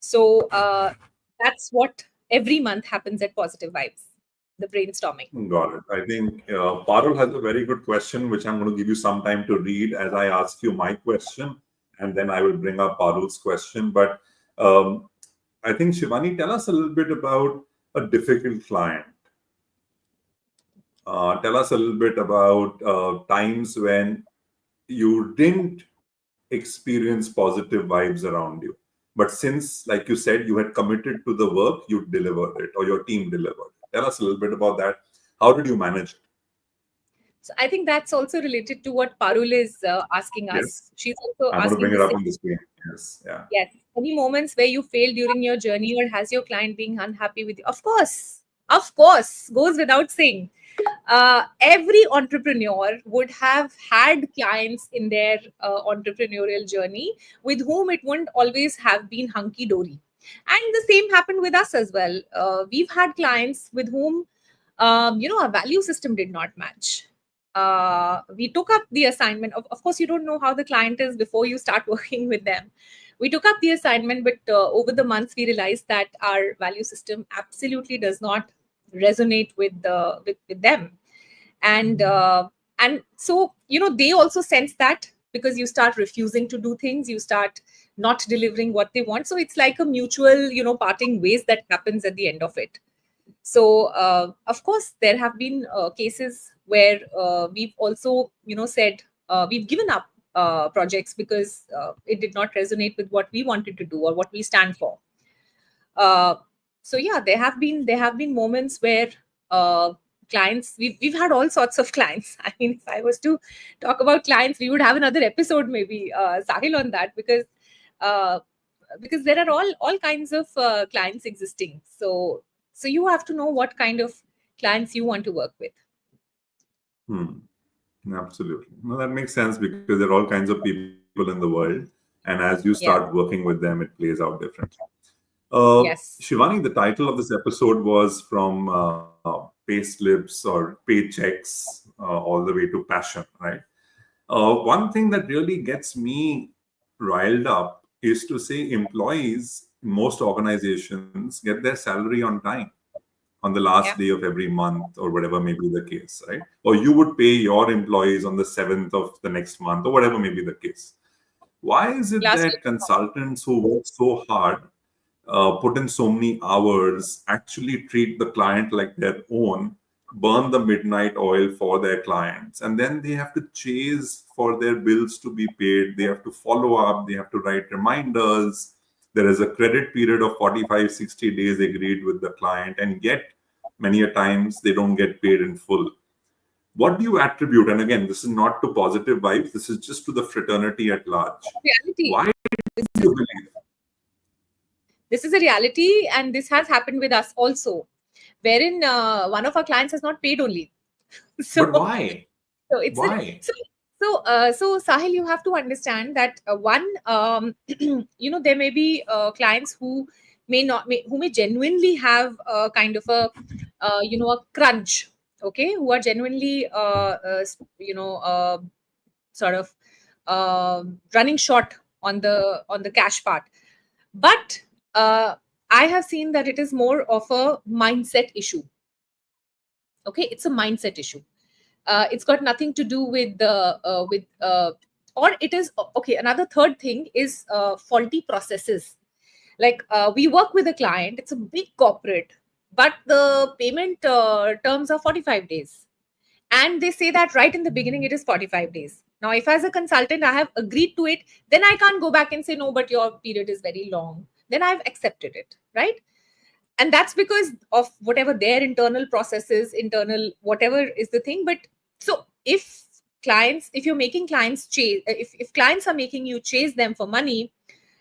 So that's what every month happens at Positive Vibes, the brainstorming. Got it. I think Parul has a very good question, which I'm going to give you some time to read as I ask you my question, and then I will bring up Parul's question. But um, I think, Shivani, tell us a little bit about a difficult client. Tell us a little bit about times when you didn't experience positive vibes around you. But since, like you said, you had committed to the work, you delivered it, or your team delivered it. Tell us a little bit about that. How did you manage it? So I think that's also related to what Parul is asking Yes. us. She's also I'm going to asking bring the it up same. on the screen. Yes. Yeah. Yes. Any moments where you failed during your journey, or has your client being unhappy with you? Of course, goes without saying. Every entrepreneur would have had clients in their entrepreneurial journey with whom it wouldn't always have been hunky dory. And the same happened with us as well. We've had clients with whom, our value system did not match. We took up the assignment. Of course, you don't know how the client is before you start working with them. We took up the assignment, but over the months, we realized that our value system absolutely does not resonate with them. And so they also sense that, because you start refusing to do things, you start not delivering what they want. So it's like a mutual parting ways that happens at the end of it. So of course there have been cases where we've also said, we've given up projects because it did not resonate with what we wanted to do or what we stand for. uh, so yeah, there have been moments where clients, we've had all sorts of clients. I mean, if I was to talk about clients, we would have another episode maybe, Sahil, on that, uh, because there are all kinds of clients existing. So you have to know what kind of clients you want to work with. Hmm. Absolutely. No, that makes sense because there are all kinds of people in the world. And as you start Yeah. working with them, it plays out differently. Yes. Shivani, the title of this episode was from pay slips or paychecks all the way to passion, right? One thing that really gets me riled up is to say employees in most organizations get their salary on time, on the last Yeah. day of every month or whatever may be the case, right? Or you would pay your employees on the 7th of the next month or whatever may be the case. Why is it Last that consultants who work so hard, put in so many hours, actually treat the client like their own, burn the midnight oil for their clients, and then they have to chase for their bills to be paid. They have to follow up, they have to write reminders. There is a credit period of 45, 60 days agreed with the client, and yet many a times they don't get paid in full. What do you attribute? And again, this is not to positive vibes, this is just to the fraternity at large. Reality. Why do you believe? This is a reality, and this has happened with us also, wherein one of our clients has not paid only. So, But why? so it's a, Why? so Sahil, you have to understand that one, there may be clients who who may genuinely have kind of a a crunch, okay, who are genuinely sort of running short on the cash part. But I have seen that it is more of a mindset issue. Okay, it's a mindset issue. It's got nothing to do with or it is okay. Another third thing is faulty processes. Like we work with a client, it's a big corporate, but the payment terms are 45 days, and they say that right in the beginning it is 45 days. Now if as a consultant I have agreed to it, then I can't go back and say no, but your period is very long. Then I've accepted it, right? And that's because of whatever their internal processes, internal whatever is the thing. But so if you're making clients chase, if clients are making you chase them for money,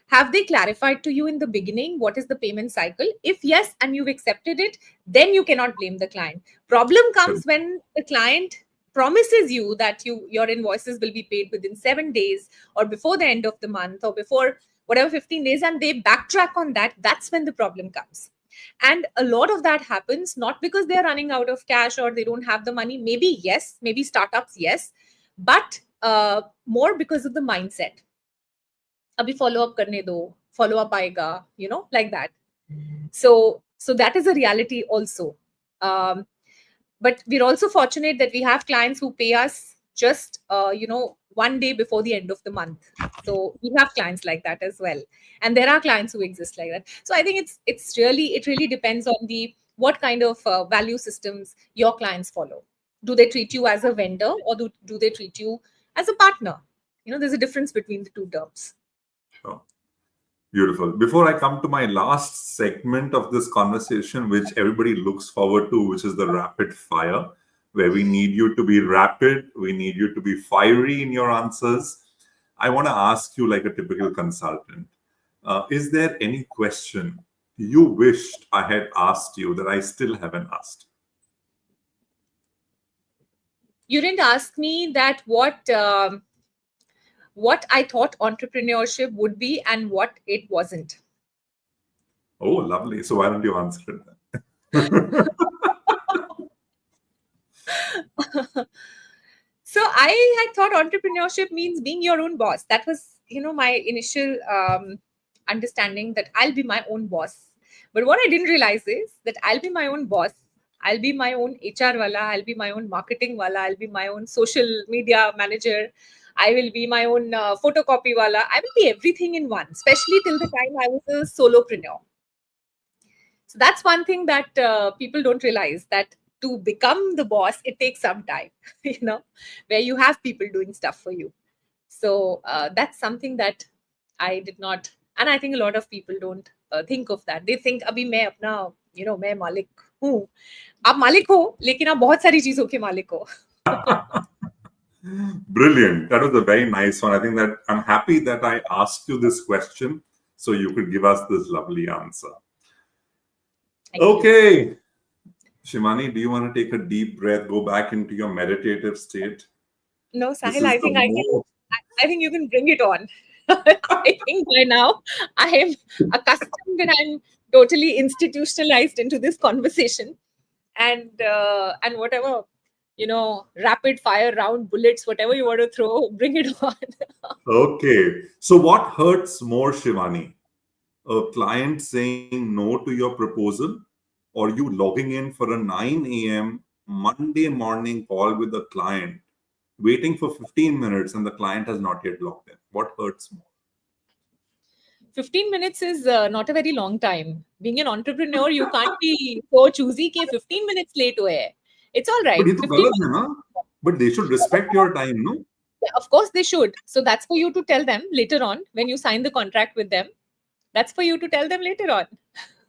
have they clarified to you in the beginning what is the payment cycle? If yes, and you've accepted it, then you cannot blame the client. Problem comes when the client promises you that your invoices will be paid within 7 days, or before the end of the month, or before whatever 15 days, and they backtrack on that. That's when the problem comes. And a lot of that happens not because they're running out of cash or they don't have the money. Maybe yes, maybe startups, yes, but more because of the mindset. Abhi follow up karne do, follow up aega, like that. So that is a reality also. Um, but we're also fortunate that we have clients who pay us just 1 day before the end of the month. So we have clients like that as well, and there are clients who exist like that. So I think it really depends on the what kind of value systems your clients follow. Do they treat you as a vendor, or do they treat you as a partner? There's a difference between the two terms. Sure. Beautiful. Before I come to my last segment of this conversation, which everybody looks forward to, which is the rapid fire, where we need you to be rapid, we need you to be fiery in your answers. I want to ask you, like a typical consultant, is there any question you wished I had asked you that I still haven't asked? You didn't ask me that what I thought entrepreneurship would be and what it wasn't. Oh, lovely. So why don't you answer it then? So I had thought entrepreneurship means being your own boss. That was, my initial understanding, that I'll be my own boss. But what I didn't realize is that I'll be my own boss. I'll be my own HR wala. I'll be my own marketing wala. I'll be my own social media manager. I will be my own photocopy wala. I will be everything in one, especially till the time I was a solopreneur. So that's one thing that people don't realize, that to become the boss, it takes some time, where you have people doing stuff for you. So that's something that I did not, and I think a lot of people don't think of that. They think, abhi main apna, main malik hu. आप मालिक हो, लेकिन आप बहुत सारी चीजों के मालिक हो. Brilliant. That was a very nice one. I think that I'm happy that I asked you this question so you could give us this lovely answer. Okay. Shivani, do you want to take a deep breath, go back into your meditative state? No, Sahil, I think you can bring it on. I think by now I am accustomed and I'm totally institutionalized into this conversation. And whatever, rapid fire round bullets, whatever you want to throw, bring it on. Okay. So what hurts more, Shivani? A client saying no to your proposal, or you logging in for a 9 a.m. Monday morning call with a client, waiting for 15 minutes and the client has not yet logged in? What hurts more? 15 minutes is not a very long time. Being an entrepreneur, you can't be so choosy कि 15 minutes late हुए. It's all right. But ये तो 15 गलत है minutes. ना? But they should respect your time, no? Yeah, of course they should. So that's for you to tell them later on when you sign the contract with them. That's for you to tell them later on.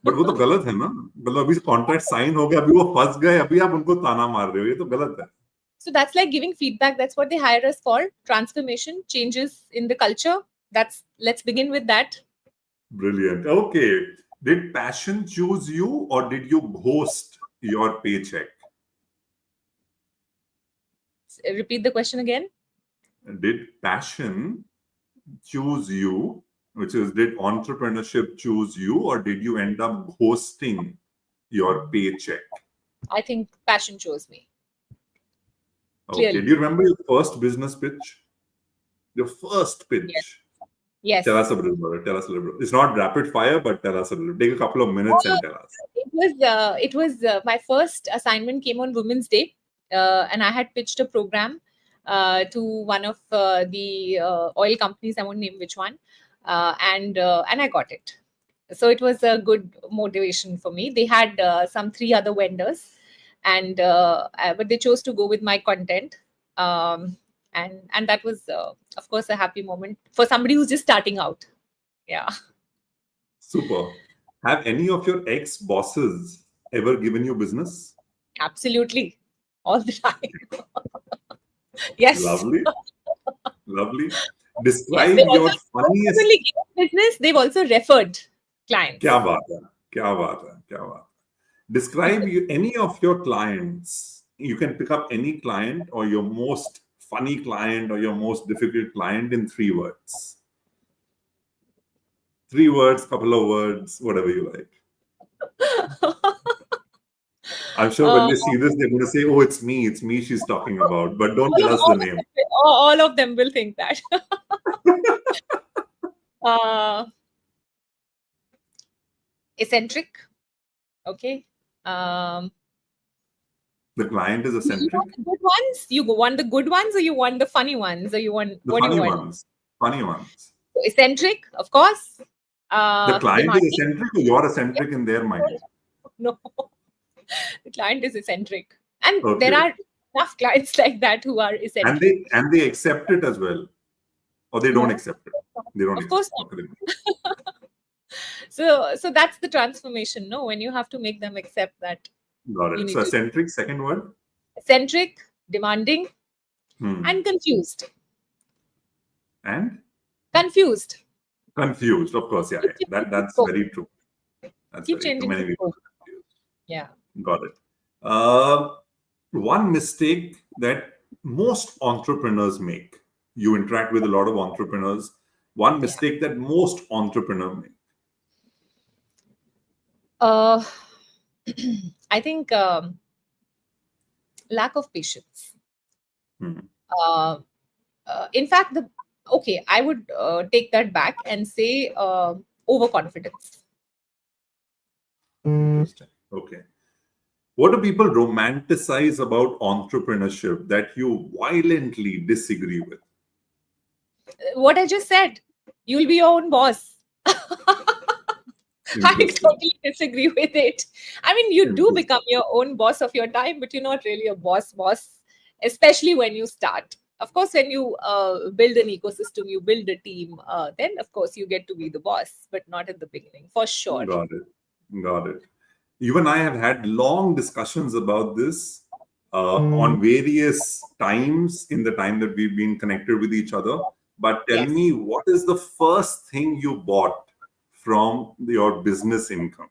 But वो तो गलत है ना, मतलब अभी contract sign हो गया, अभी वो फंस गए, अभी आप उनको ताना मार रहे हो, ये तो गलत है. So that's like giving feedback. That's what they hire us for. Transformation, changes in the culture. Let's begin with that. Brilliant. Okay. Did passion choose you or did you ghost your paycheck? Repeat the question again. Did passion choose you, which is, did entrepreneurship choose you or did you end up ghosting your paycheck? I think passion chose me. Okay. Clearly. Do you remember your first business pitch? Your first pitch? Yes. Tell us a little bit. Tell us a little bit. It's not rapid fire, but tell us a little. Take a couple of minutes and tell us. It was my first assignment came on Women's Day, and I had pitched a program to one of the oil companies. I won't name which one, and I got it. So it was a good motivation for me. They had some 3 other vendors, and but they chose to go with my content. And that was, of course, a happy moment for somebody who's just starting out. Yeah. Super. Have any of your ex-bosses ever given you business? Absolutely. All the time. Yes. Lovely. Lovely. Yes, Describe they your also funniest... not only given business, they've also referred clients. क्या बात है, क्या बात है, क्या बात है. Describe any of your clients. You can pick up any client or your most funny client or your most difficult client in 3 words. 3 words, couple of words, whatever you like. I'm sure when they see this, they're going to say, oh, it's me she's talking about. But don't tell us the name. All of them will think that. Eccentric. Okay. The client is eccentric. You want the good ones? You want the good ones, or you want the funny ones, or you want the what funny do you want? ones. Funny ones. So eccentric, of course. The client demanding. is eccentric, or you're eccentric in their mind? No, the client is eccentric, and Okay. there are enough clients like that who are eccentric. And they accept it as well, or they don't No. accept it. They don't. Of course accept it. So that's the transformation, no? When you have to make them accept that. Got it. So eccentric, second word? Eccentric, demanding, and confused. And? Confused. Confused, of course. Yeah, yeah. That's very true. That's Keep very true. changing Many people people. are confused. Yeah. Got it. One mistake that most entrepreneurs make. You interact with a lot of entrepreneurs. One mistake that most entrepreneurs make. I think lack of patience. In fact, I would take that back and say overconfidence. Interesting. Okay. What do people romanticize about entrepreneurship that you violently disagree with? What I just said. You'll be your own boss. I totally disagree with it. I mean, you do become your own boss of your time, but you're not really a boss, especially when you start. Of course, when you build an ecosystem, you build a team, then, of course, you get to be the boss, but not at the beginning, for sure. Got it. You and I have had long discussions about this on various times in the time that we've been connected with each other. But tell me, what is the first thing you bought from your business income?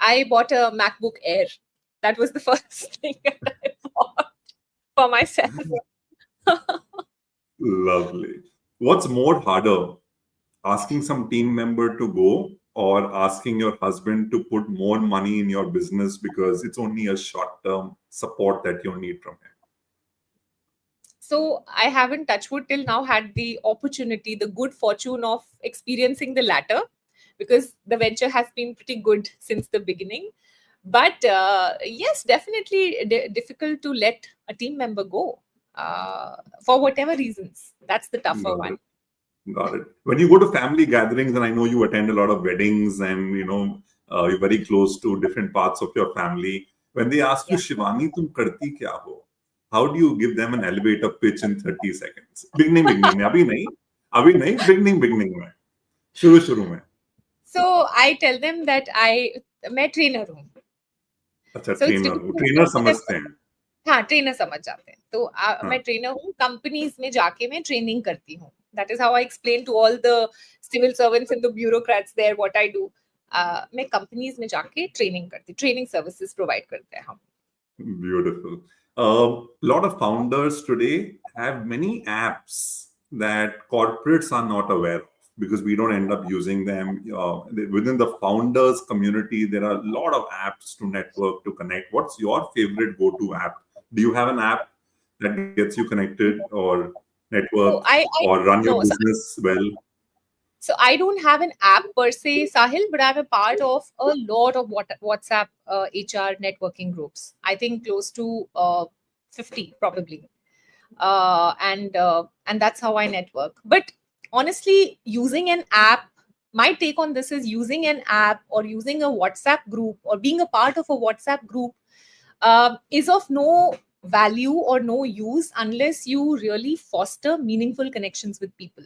I bought a MacBook Air. That was the first thing that I bought for myself. Lovely. What's more harder, asking some team member to go or asking your husband to put more money in your business because it's only a short-term support that you need from him? So I haven't, touch wood, till now had the opportunity, the good fortune of experiencing the latter, because the venture has been pretty good since the beginning. But yes, definitely difficult to let a team member go for whatever reasons. That's the tougher one. Got it. When you go to family gatherings, and I know you attend a lot of weddings and, you're very close to different parts of your family. When they ask you, Shivani, tum karti kya ho? how do you give them an elevator pitch in 30 seconds? Beginning में, अभी नहीं, beginning में, शुरू में. So I tell them that मैं trainer हूँ. अच्छा, So it's trainer हूँ, typical ट्रेनर for them. समझते हैं. हाँ, ट्रेनर समझ जाते हैं. तो हाँ. मैं ट्रेनर हूँ, कंपनीज में जाके मैं ट्रेनिंग करती हूँ. That is how I explain to all the civil servants and the bureaucrats there what I do. मैं कंपनीज में जाके ट्रेनिंग करती, ट्रेनिंग सर्विसेज प्रोवाइड करते हैं हम. Beautiful. A lot of founders today have many apps that corporates are not aware of because we don't end up using them. Within the founders community, there are a lot of apps to network, to connect. What's your favorite go-to app? Do you have an app that gets you connected or network So I or run your no, business well? so I don't have an app per se, Sahil, but I'm a part of a lot of WhatsApp HR networking groups. I think close to 50 probably, and that's how I network. But honestly, using an app, my take on this is using an app or using a WhatsApp group or being a part of a WhatsApp group is of no value or no use unless you really foster meaningful connections with people.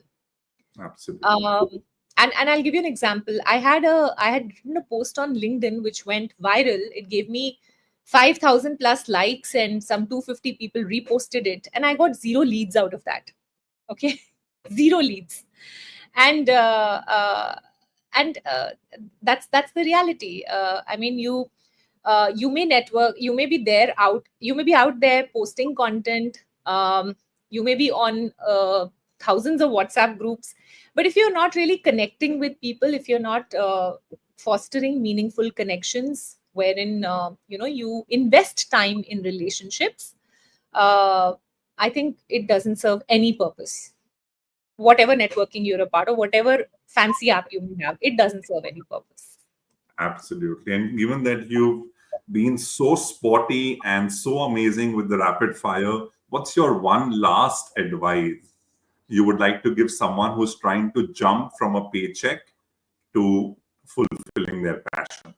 Absolutely. And I'll give you an example. I had written a post on LinkedIn which went viral. It gave me 5,000 plus likes and some 250 people reposted it, and I got zero leads out of that. Okay, zero leads, and that's the reality. I mean, you may network, you may be out there posting content, you may be on thousands of WhatsApp groups, but if you're not really connecting with people, if you're not fostering meaningful connections wherein you invest time in relationships, I think it doesn't serve any purpose. Whatever networking you're a part of, whatever fancy app you may have, it doesn't serve any purpose. Absolutely. And given that you've been so spotty and so amazing with the rapid fire, what's your one last advice you would like to give someone who's trying to jump from a paycheck to fulfilling their passion?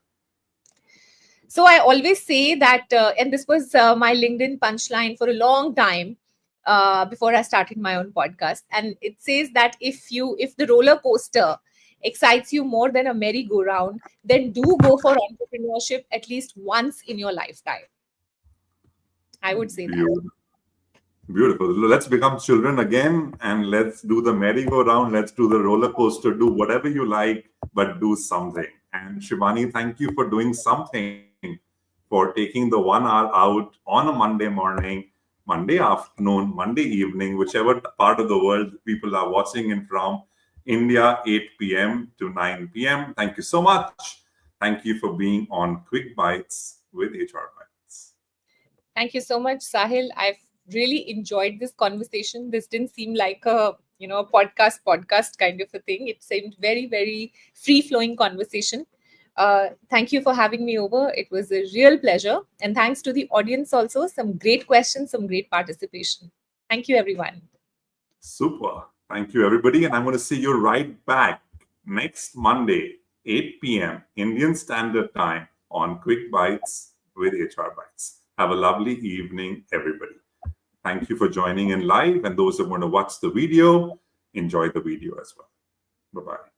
So I always say that, and this was my LinkedIn punchline for a long time before I started my own podcast. And it says that if the roller coaster excites you more than a merry-go-round, then do go for entrepreneurship at least once in your lifetime. I would say that. Beautiful. Beautiful. Let's become children again and let's do the merry-go-round. Let's do the roller coaster. Do whatever you like, but do something. And Shivani, thank you for doing something, for taking the 1 hour out on a Monday morning, Monday afternoon, Monday evening, whichever part of the world people are watching in from. India, 8 p.m. to 9 p.m. Thank you so much. Thank you for being on Quick Bites with HR Bites. Thank you so much, Sahil. I've really enjoyed this conversation. This didn't seem like a podcast kind of a thing. It seemed very, very free flowing conversation. Thank you for having me over. It was a real pleasure, and thanks to the audience also. Some great questions, some great participation. Thank you, everyone. Super. Thank you, everybody. And I'm going to see you right back next Monday, 8 p.m. Indian Standard Time on Quick Bites with HR Bites. Have a lovely evening, everybody. Thank you for joining in live. And those who are going to watch the video, enjoy the video as well. Bye-bye.